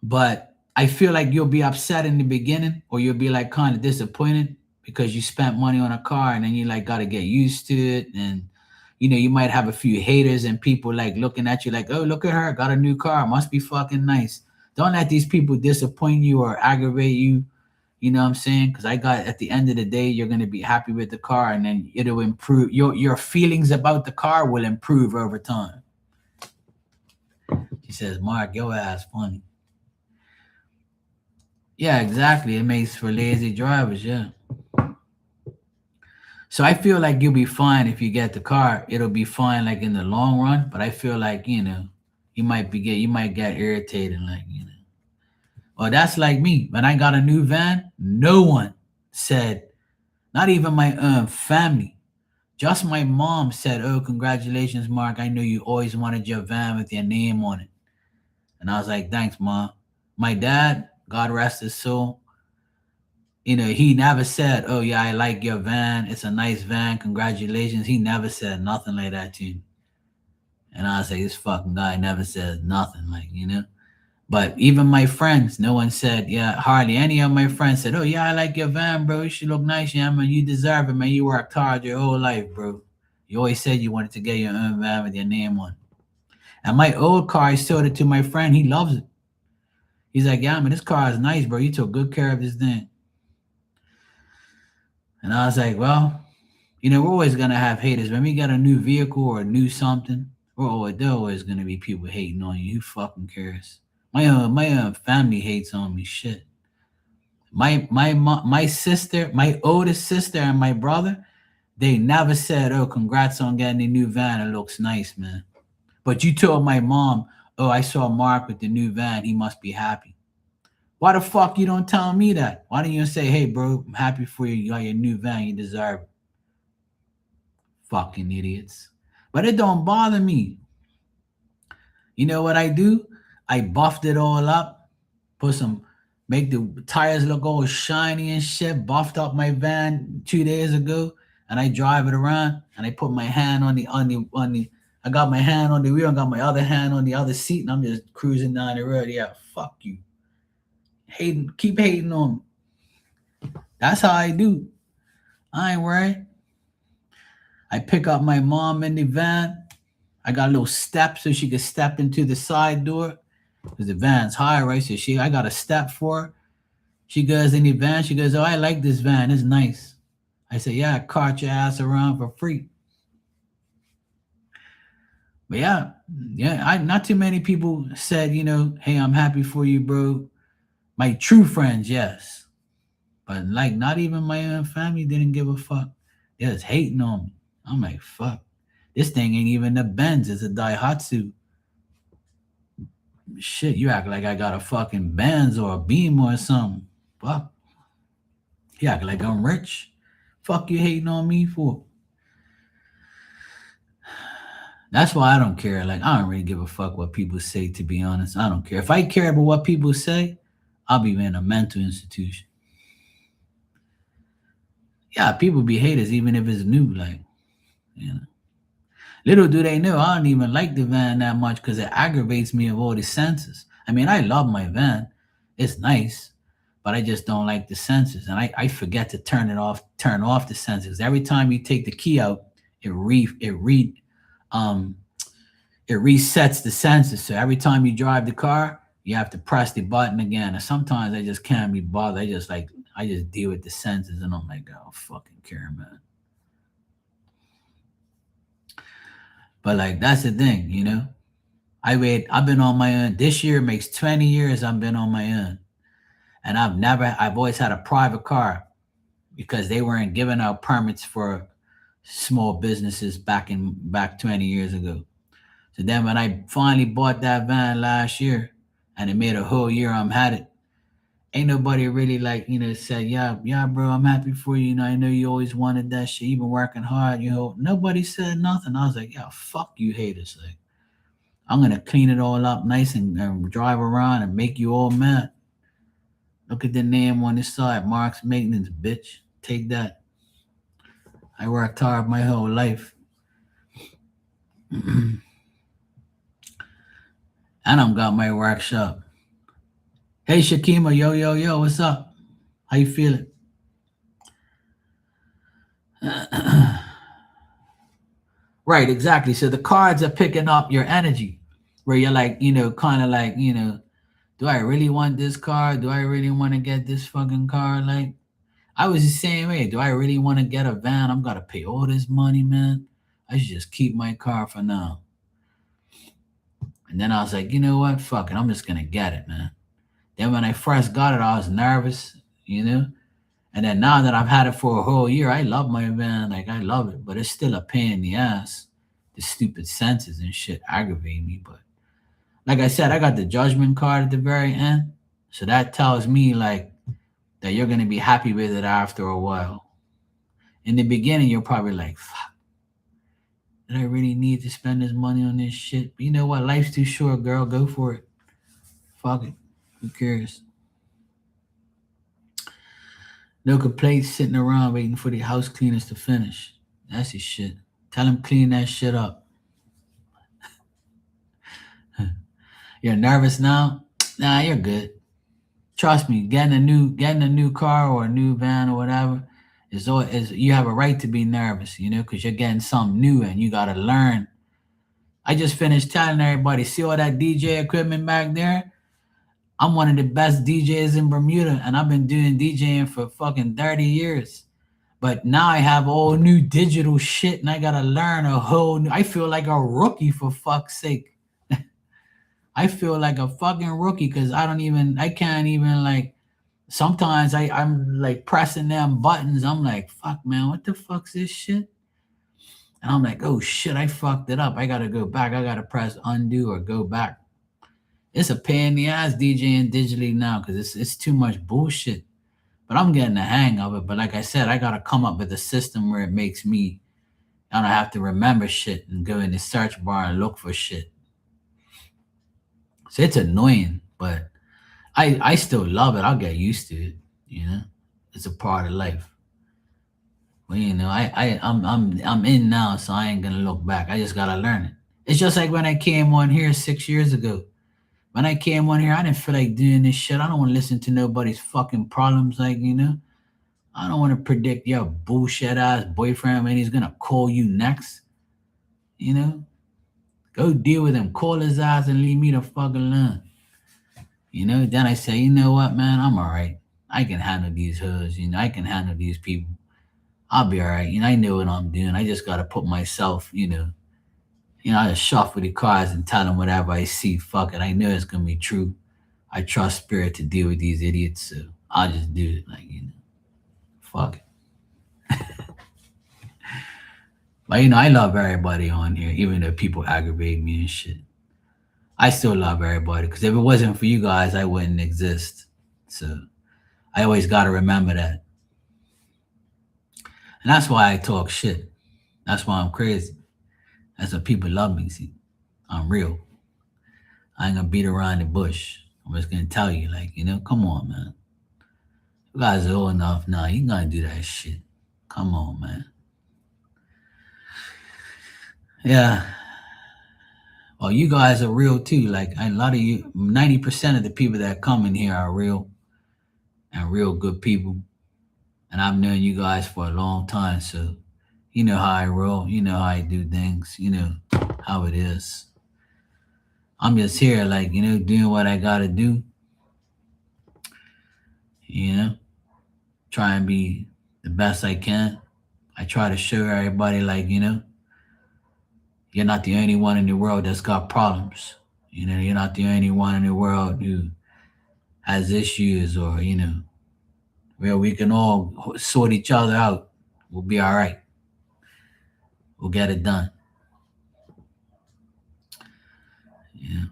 But I feel like you'll be upset in the beginning, or you'll be like kind of disappointed because you spent money on a car and then you like got to get used to it. And, you might have a few haters and people like looking at you like, oh, look at her, got a new car, must be fucking nice. Don't let these people disappoint you or aggravate you. You know what I'm saying? Because at the end of the day, you're gonna be happy with the car, and then it'll improve. Your feelings about the car will improve over time. She says, "Mark, your ass funny." Yeah, exactly. It makes for lazy drivers. Yeah. So I feel like you'll be fine if you get the car. It'll be fine like in the long run. But I feel like you might get irritated, like. Well, that's like me. When I got a new van, no one said, not even my family. Just my mom said, "Oh, congratulations, Mark. I know you always wanted your van with your name on it." And I was like, "Thanks, Mom." My dad, God rest his soul, he never said, "Oh, yeah, I like your van. It's a nice van. Congratulations." He never said nothing like that to me. And I was like, this fucking guy never says nothing, like. But even my friends, no one said, yeah, hardly any of my friends said, "Oh, yeah, I like your van, bro. You should look nice. Yeah, man, you deserve it, man. You worked hard your whole life, bro. You always said you wanted to get your own van with your name on it." And my old car, I sold it to my friend. He loves it. He's like, "Yeah, man, this car is nice, bro. You took good care of this thing." And I was like, well, we're always going to have haters. When we get a new vehicle or a new something, there always going to be people hating on you. Who fucking cares? My family hates on me. Shit. My sister, my oldest sister, and my brother, they never said, "Oh, congrats on getting a new van. It looks nice, man." But you told my mom, "Oh, I saw Mark with the new van. He must be happy." Why the fuck you don't tell me that? Why don't you say, "Hey, bro, I'm happy for you. You got your new van. You deserve it." Fucking idiots. But it don't bother me. You know what I do? I buffed it all up, put some, make the tires look all shiny and shit. Buffed up my van 2 days ago, and I drive it around. And I put my hand on the. I got my hand on the wheel. I got my other hand on the other seat, and I'm just cruising down the road. Yeah, fuck you. Keep hating on me. That's how I do. I ain't worried. I pick up my mom in the van. I got a little step so she could step into the side door because the van's high, right? So I got a step for her. She goes in the van. She goes, "Oh, I like this van. It's nice." I said, "Yeah, I cart your ass around for free." But yeah, I not too many people said, "Hey, I'm happy for you, bro." My true friends, yes, but like not even my own family didn't give a fuck. They was hating on me. I'm like, fuck, this thing ain't even a Benz. It's a Daihatsu. Shit, you act like I got a fucking Benz or a Beam or something. Fuck, you act like I'm rich. Fuck you hating on me for? That's why I don't care. Like, I don't really give a fuck what people say, to be honest. I don't care. If I care about what people say, I'll be in a mental institution. Yeah, people be haters even if it's new. Like, you know. Little do they know, I don't even like the van that much because it aggravates me of all the senses. I mean, I love my van. It's nice, but I just don't like the sensors. And I forget to turn off the sensors. Every time you take the key out, um it resets the sensors. So every time you drive the car, you have to press the button again. And sometimes I just can't be bothered. I just deal with the sensors and I'm like, oh fucking care, man. But like that's the thing. I've been on my own. This year makes 20 years I've been on my own. And I've always had a private car because they weren't giving out permits for small businesses back 20 years ago. So then when I finally bought that van last year and it made a whole year I'm had it, ain't nobody really like, said, yeah, bro, I'm happy for you. I know you always wanted that shit. You've been working hard. Nobody said nothing. I was like, yeah, fuck you haters. Like, I'm gonna clean it all up nice and drive around and make you all mad. Look at the name on the side, Mark's Maintenance, bitch. Take that. I worked hard my whole life. And I'm got my workshop. Hey Shakima, yo, what's up? How you feeling? Right, exactly. So the cards are picking up your energy where you're like, kind of like, do I really want this car? Do I really want to get this fucking car? Like, I was the same way. Do I really want to get a van? I'm gonna pay all this money, man. I should just keep my car for now. And then I was like, you know what? Fuck it. I'm just gonna get it, man. Then when I first got it, I was nervous, you know. And then now that I've had it for a whole year, I love my van. Like I love it, but it's still a pain in the ass. The stupid senses and shit aggravate me. But like I said, I got the judgment card at the very end, so that tells me like that you're gonna be happy with it after a while. In the beginning, you're probably like, "Fuck, did I really need to spend this money on this shit?" But you know what? Life's too short, girl. Go for it. Fuck it. Who cares? No complaints sitting around waiting for the house cleaners to finish. That's his shit. Tell him clean that shit up. You're nervous now? Nah, you're good. Trust me, getting a new car or a new van or whatever is you have a right to be nervous, because you're getting something new and you gotta learn. I just finished telling everybody, see all that DJ equipment back there? I'm one of the best DJs in Bermuda and I've been doing DJing for fucking 30 years. But now I have all new digital shit and I gotta learn a whole new. I feel like a rookie for fuck's sake. I feel like a fucking rookie because I can't even like, sometimes I'm like pressing them buttons. I'm like, fuck man, what the fuck's this shit? And I'm like, oh shit, I fucked it up. I gotta go back. I gotta press undo or go back. It's a pain in the ass DJing digitally now because it's too much bullshit. But I'm getting the hang of it. But like I said, I gotta come up with a system where it makes me I don't have to remember shit and go in the search bar and look for shit. So it's annoying, but I still love it. I'll get used to it. You know, it's a part of life. Well, I'm in now, so I ain't gonna look back. I just gotta learn it. It's just like when I came on here 6 years ago. When I came on here, I didn't feel like doing this shit. I don't want to listen to nobody's fucking problems. I don't want to predict your bullshit ass boyfriend when he's gonna call you next. You know, Go deal with him. Call his ass and leave me the fuck alone. Then I say, you know what, man, I'm all right. I can handle these hoods. I can handle these people. I'll be all right. I know what I'm doing. I just got to put myself, I just shuffle the cards and tell them whatever I see. Fuck it. I know it's going to be true. I trust spirit to deal with these idiots. So I'll just do it. Like, fuck it. But, I love everybody on here, even though people aggravate me and shit. I still love everybody because if it wasn't for you guys, I wouldn't exist. So I always got to remember that. And that's why I talk shit. That's why I'm crazy. That's why people love me. See, I'm real. I ain't gonna beat around the bush. I'm just gonna tell you, like, come on, man. You guys are old enough now. You ain't gonna do that shit. Come on, man. Yeah. Well, you guys are real too. Like a lot of you, 90% of the people that come in here are real and real good people. And I've known you guys for a long time, so you know how I roll. You know how I do things. You know how it is. I'm just here, like, doing what I gotta do. You know, try and be the best I can. I try to show everybody, like, you're not the only one in the world that's got problems. You're not the only one in the world who has issues, or, where we can all sort each other out. We'll be all right. We'll get it done. Yeah.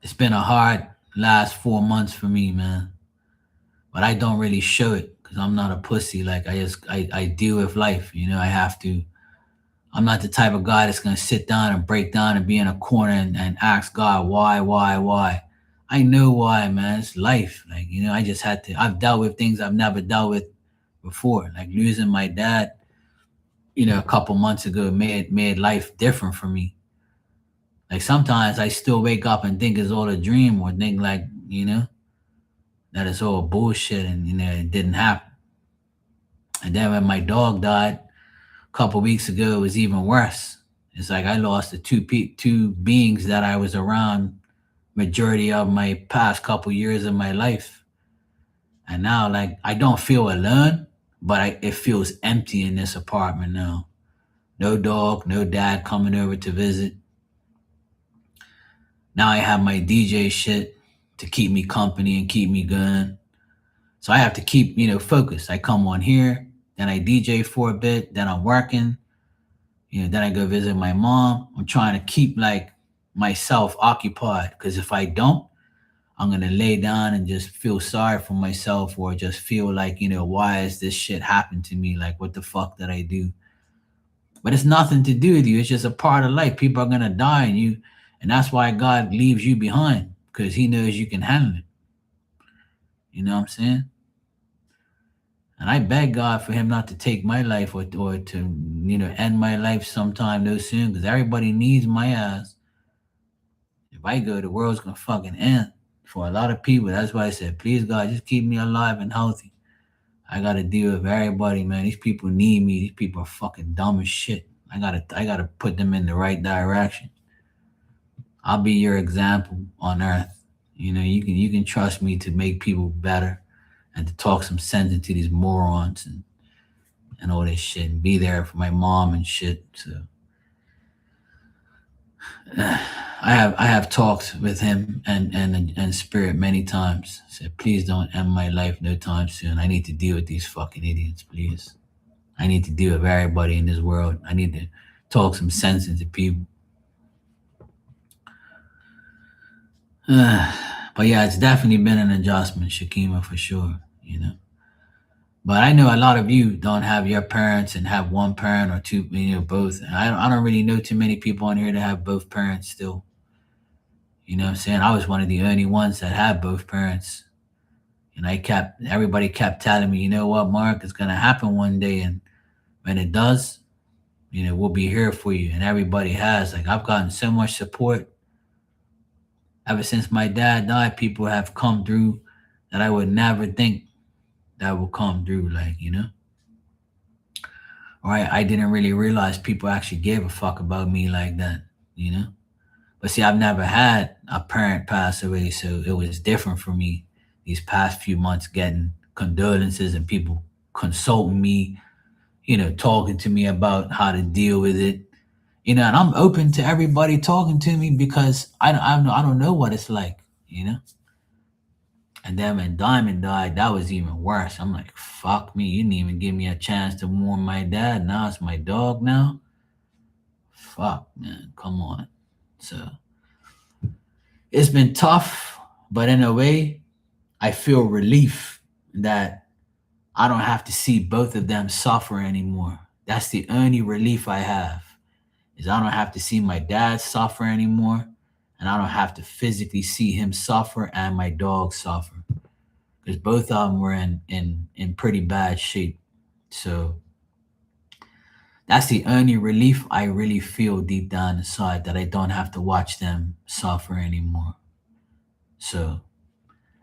It's been a hard last 4 months for me, man. But I don't really show it because I'm not a pussy. Like I deal with life. I have to. I'm not the type of guy that's gonna sit down and break down and be in a corner and ask God why. I know why, man. It's life. Like, I just had to. I've dealt with things I've never dealt with before. Like losing my dad, a couple months ago made life different for me. Like sometimes I still wake up and think it's all a dream, or think like, that it's all bullshit and it didn't happen. And then when my dog died a couple weeks ago, it was even worse. It's like I lost the two beings that I was around majority of my past couple years of my life. And now, like, I don't feel alone, but it feels empty in this apartment now. No dog, no dad coming over to visit. Now I have my DJ shit to keep me company and keep me going. So I have to keep, focused. I come on here, then I DJ for a bit, then I'm working, then I go visit my mom. I'm trying to keep like myself occupied because if I don't, I'm gonna lay down and just feel sorry for myself, or just feel like, why is this shit happen to me? Like, what the fuck did I do? But it's nothing to do with you. It's just a part of life. People are gonna die, and that's why God leaves you behind because He knows you can handle it. You know what I'm saying? And I beg God for Him not to take my life, or to, end my life sometime no soon, because everybody needs my ass. If I go, the world's gonna fucking end for a lot of people. That's why I said, please God, just keep me alive and healthy. I gotta deal with everybody, man. These people need me. These people are fucking dumb as shit. I gotta put them in the right direction. I'll be your example on earth. You can trust me to make people better and to talk some sense into these morons and all this shit, and be there for my mom and shit. So I have talked with him and spirit many times. Said, please don't end my life no time soon. I need to deal with these fucking idiots, please. I need to deal with everybody in this world. I need to talk some sense into people. But yeah, it's definitely been an adjustment, Shakima, for sure. But I know a lot of you don't have your parents and have one parent or two, both. And I don't really know too many people on here that have both parents still. You know what I'm saying? I was one of the only ones that had both parents. And everybody kept telling me, you know what, Mark, it's going to happen one day. And when it does, we'll be here for you. And everybody has. Like, I've gotten so much support. Ever since my dad died, people have come through that I would never think that would come through. Like, or I didn't really realize people actually gave a fuck about me like that. But see, I've never had a parent pass away, so it was different for me these past few months, getting condolences and people consulting me, talking to me about how to deal with it. And I'm open to everybody talking to me because I don't know what it's like. And then when Diamond died, that was even worse. I'm like, fuck me, you didn't even give me a chance to mourn my dad. Now it's my dog now. Fuck, man, come on. So it's been tough, but in a way, I feel relief that I don't have to see both of them suffer anymore. That's the only relief I have. Is I don't have to see my dad suffer anymore, and I don't have to physically see him suffer and my dog suffer, because both of them were in pretty bad shape. So that's the only relief I really feel deep down inside, that I don't have to watch them suffer anymore. So,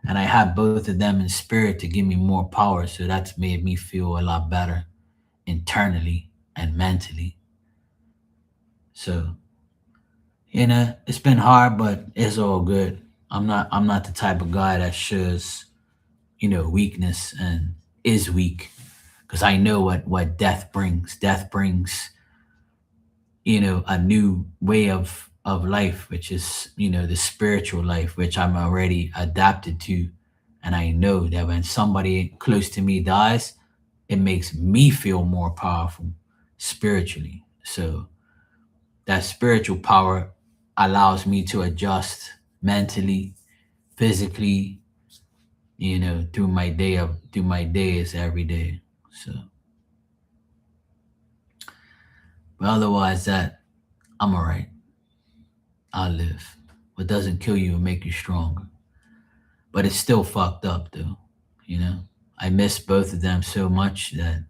and I have both of them in spirit to give me more power. So that's made me feel a lot better internally and mentally. So, it's been hard, but it's all good. I'm not the type of guy that shows, weakness and is weak, because I know what death brings. Death brings, a new way of life, which is, the spiritual life, which I'm already adapted to. And I know that when somebody close to me dies, it makes me feel more powerful spiritually. So that spiritual power allows me to adjust mentally, physically, through my days every day. So, but otherwise, that I'm all right. I'll live. What doesn't kill you will make you stronger. But it's still fucked up, though. You know, I miss both of them so much that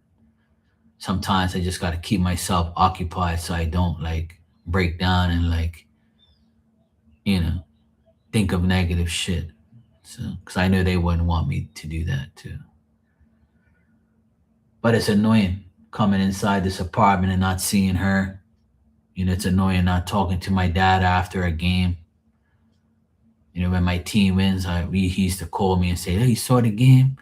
sometimes I just got to keep myself occupied so I don't break down and you know think of negative shit. So, because I know they wouldn't want me to do that too. But it's annoying coming inside this apartment and not seeing her. It's annoying not talking to my dad after a game. When my team wins, he used to call me and say, "Hey, you saw the game?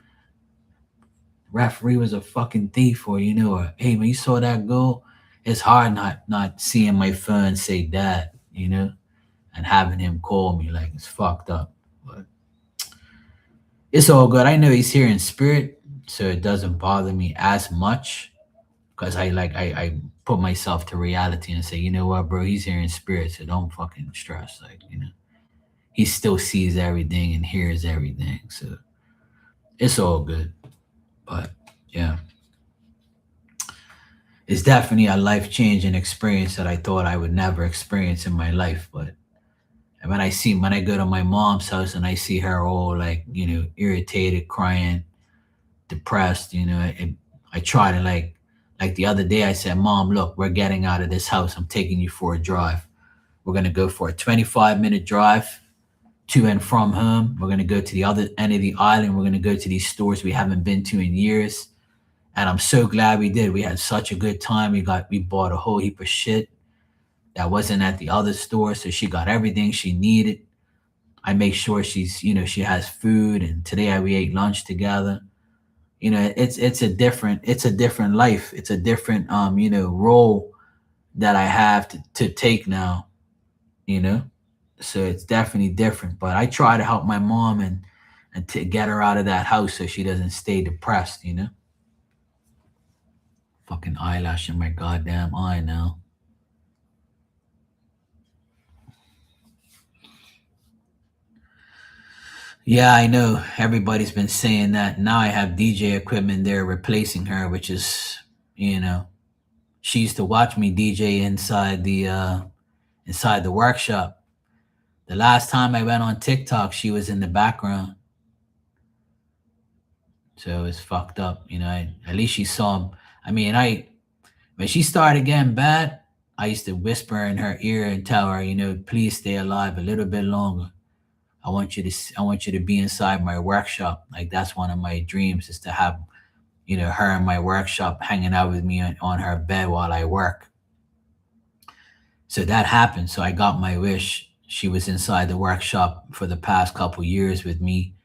Referee was a fucking thief," or "Hey, man, you saw that goal?" It's hard not seeing my phone say dad, and having him call me, like, it's fucked up. But it's all good. I know he's here in spirit, so it doesn't bother me as much, because I put myself to reality and say, you know what, bro, he's here in spirit, so don't fucking stress. He still sees everything and hears everything, so it's all good. But yeah, it's definitely a life changing experience that I thought I would never experience in my life. But when I go to my mom's house and I see her all irritated, crying, depressed, I try to like the other day I said, "Mom, look, we're getting out of this house. I'm taking you for a drive. We're gonna go for a 25-minute drive to and from home. We're gonna go to the other end of the island. We're gonna go to these stores we haven't been to in years." And I'm so glad we did. We had such a good time. We bought a whole heap of shit that wasn't at the other store. So she got everything she needed. I make sure she has food. And today we ate lunch together. It's a different life. It's a different role that I have to take now. You know, so it's definitely different. But I try to help my mom and to get her out of that house so she doesn't stay depressed. Fucking eyelash in my goddamn eye now. Yeah, I know. Everybody's been saying that. Now I have DJ equipment there replacing her, which is, you know, she used to watch me DJ inside the workshop. The last time I went on TikTok, she was in the background. So it's fucked up. At least she saw. I mean, when she started getting bad, I used to whisper in her ear and tell her, please stay alive a little bit longer. I want you to be inside my workshop. Like, that's one of my dreams, is to have, her in my workshop hanging out with me on her bed while I work. So that happened. So I got my wish. She was inside the workshop for the past couple years with me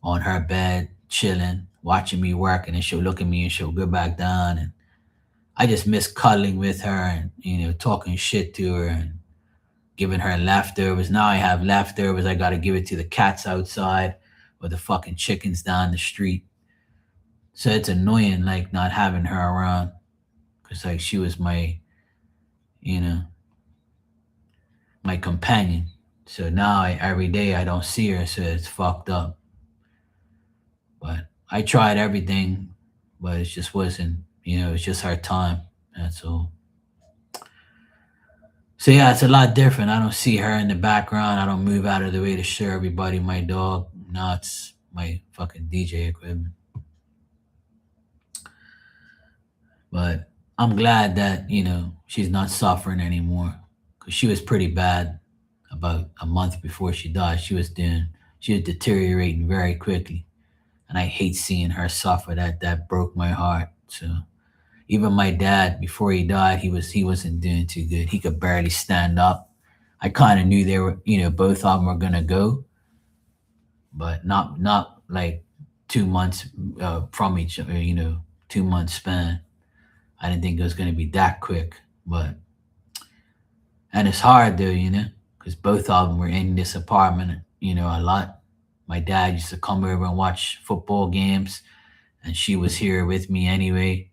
on her bed, chilling, watching me work, and then she'll look at me and she'll go back down. And I just miss cuddling with her and talking shit to her and giving her leftovers. Now I have leftovers. I got to give it to the cats outside or the fucking chickens down the street. So it's annoying, like not having her around, because like she was you know, my companion. So now every day I don't see her, so it's fucked up. But I tried everything, but it just wasn't. It's just her time. That's all. So yeah, it's a lot different. I don't see her in the background. I don't move out of the way to show everybody my dog. Now it's my fucking DJ equipment. But I'm glad that, she's not suffering anymore. Because she was pretty bad about a month before she died. She was deteriorating very quickly. And I hate seeing her suffer. That broke my heart. So even my dad, before he died, he wasn't doing too good. He could barely stand up. I kind of knew they were, both of them were gonna go, but not like 2 months from each other. 2 months span. I didn't think it was gonna be that quick, but and it's hard though, because both of them were in this apartment, a lot. My dad used to come over and watch football games, and she was here with me anyway.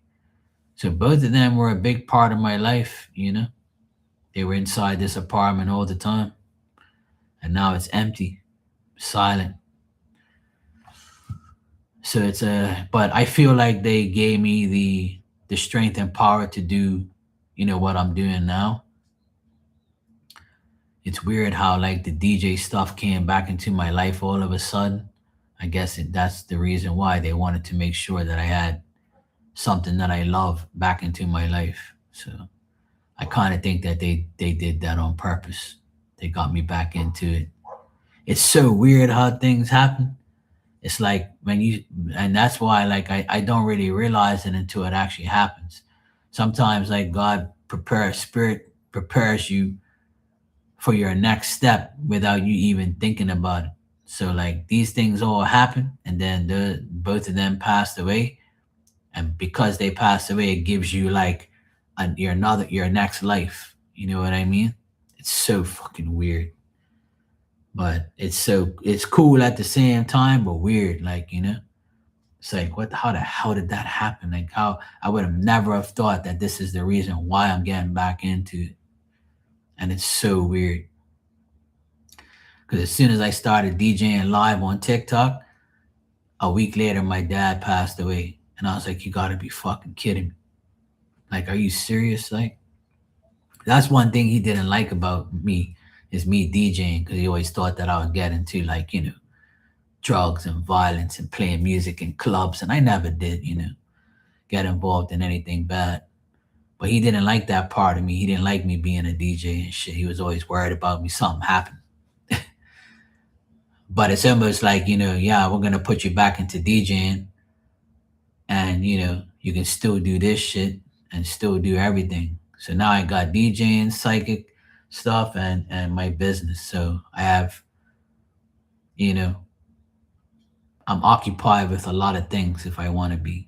So both of them were a big part of my life. They were inside this apartment all the time. And now it's empty, silent. So but I feel like they gave me the strength and power to do, what I'm doing now. It's weird how like the DJ stuff came back into my life all of a sudden. I guess that's the reason why they wanted to make sure that I had something that I love back into my life. So I kind of think that they did that on purpose. They got me back into it. It's so weird how things happen. It's like and that's why like I don't really realize it until it actually happens. Sometimes like God spirit prepares you for your next step without you even thinking about it. So like these things all happen, and then both of them passed away, and because they passed away, it gives you like your next life. You know what I mean? It's so fucking weird, but it's cool at the same time, but weird. Like it's like how the hell did that happen? Like how I would have never have thought that this is the reason why I'm getting back into it, and it's so weird. Because as soon as I started DJing live on TikTok, a week later my dad passed away, and I was like, you gotta be fucking kidding me! Like, are you serious? Like, that's one thing he didn't like about me is me DJing, because he always thought that I would get into like drugs and violence and playing music in clubs, and I never did get involved in anything bad. But he didn't like that part of me. He didn't like me being a DJ and shit. He was always worried about me something happened. But it's almost like yeah, we're gonna put you back into DJing, and you can still do this shit and still do everything. So now I got DJing, psychic stuff, and my business. So I have, you know, I'm occupied with a lot of things if I want to be.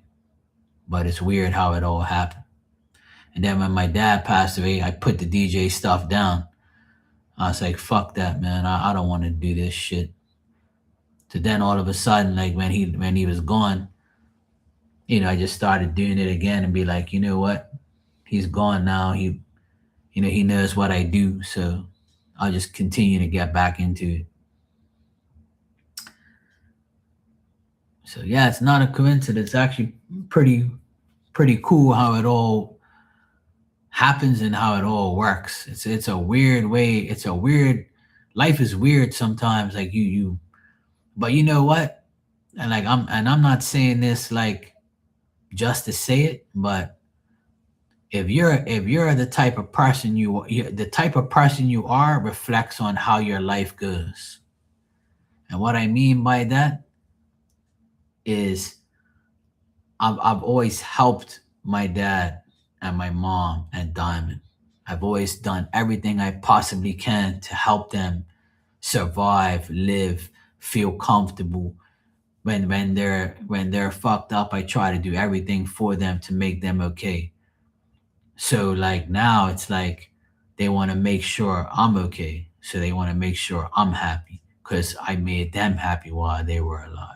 But it's weird how it all happened. And then when my dad passed away, I put the DJ stuff down. I was like, fuck that, man. I don't want to do this shit. So then all of a sudden, like when he was gone, I just started doing it again and be like, you know what? He's gone now. He knows what I do, so I'll just continue to get back into it. So yeah, it's not a coincidence. It's actually pretty cool how it all happens and how it all works. It's a weird way. It's a weird life is weird sometimes. Like but you know what? And I'm not saying this like just to say it, but if you're the type of person the type of person you are reflects on how your life goes. And what I mean by that is I've always helped my dad and my mom and Diamond. I've always done everything I possibly can to help them survive, live, feel comfortable. When they're fucked up, I try to do everything for them to make them okay. So like now it's like they want to make sure I'm okay. So they want to make sure I'm happy because I made them happy while they were alive.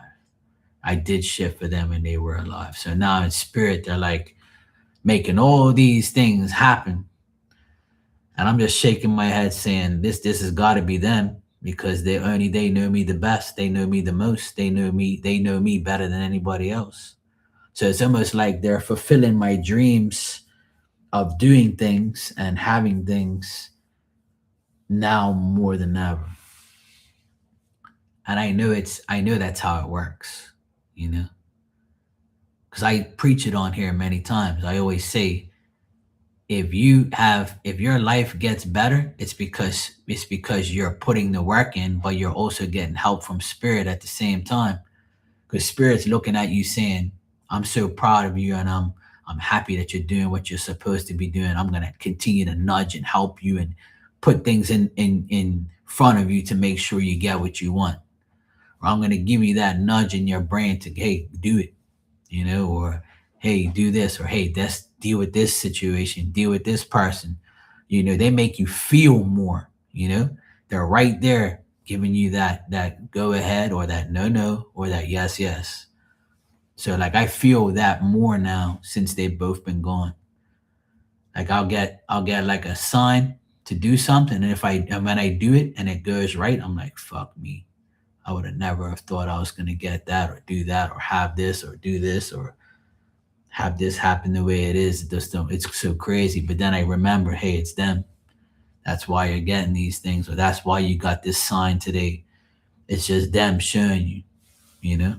I did shit for them when they were alive. So now in spirit, they're like making all these things happen. And I'm just shaking my head saying, this has got to be them because they know me the best. They know me the most. They know me better than anybody else. So it's almost like they're fulfilling my dreams of doing things and having things now more than ever. And I know that's how it works, you know? Because I preach it on here many times. I always say, if your life gets better, it's because you're putting the work in, but you're also getting help from spirit at the same time. Because spirit's looking at you saying, I'm so proud of you, and I'm happy that you're doing what you're supposed to be doing. I'm gonna continue to nudge and help you and put things in front of you to make sure you get what you want. Or I'm gonna give you that nudge in your brain to, hey, do it, or hey, do this, or hey, let's deal with this situation, deal with this person. They make you feel more, they're right there giving you that go ahead, or that no no, or that yes yes. So like I feel that more now since they've both been gone. Like I'll get like a sign to do something, and when I do it and it goes right, I'm like, fuck me. I would have never have thought I was gonna get that or do that or have this or do this or have this happen the way it is. It's so crazy. But then I remember, hey, it's them. That's why you're getting these things, or that's why you got this sign today. It's just them showing you, you know?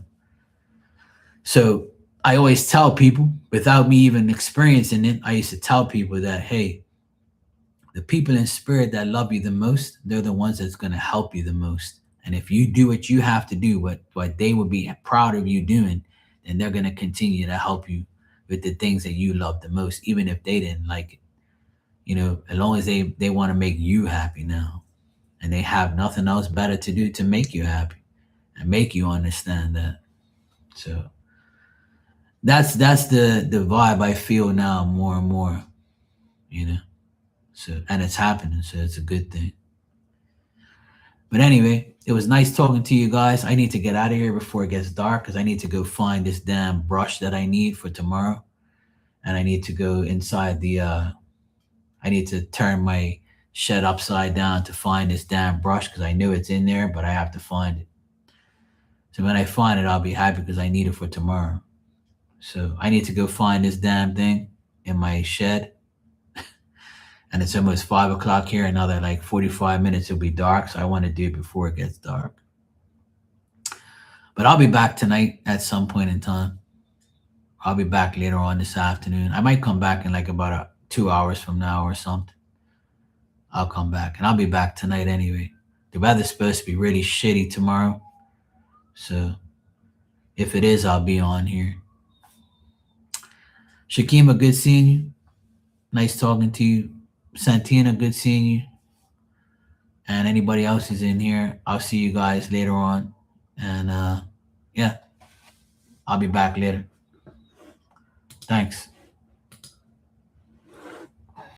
So I always tell people, without me even experiencing it, I used to tell people that, hey, the people in spirit that love you the most, they're the ones that's going to help you the most. And if you do what you have to do, what they would be proud of you doing, then they're going to continue to help you with the things that you love the most, even if they didn't like it. As long as they want to make you happy now, and they have nothing else better to do to make you happy and make you understand that. So that's the vibe I feel now more and more, you know. So, and it's happening, so it's a good thing. But anyway, it was nice talking to you guys. I need to get out of here before it gets dark because I need to go find this damn brush that I need for tomorrow, and I need to go inside the. I need to turn my shed upside down to find this damn brush because I know it's in there, but I have to find it. So when I find it, I'll be happy because I need it for tomorrow. So I need to go find this damn thing in my shed, and it's almost 5 o'clock here. Another like 45 minutes, it'll be dark. So I want to do it before it gets dark. But I'll be back tonight at some point in time. I'll be back later on this afternoon. I might come back in like about 2 hours from now or something. I'll come back, and I'll be back tonight anyway. The weather's supposed to be really shitty tomorrow. So if it is, I'll be on here. Shakima, good seeing you. Nice talking to you. Santina, good seeing you. And anybody else is in here, I'll see you guys later on. And yeah, I'll be back later. Thanks.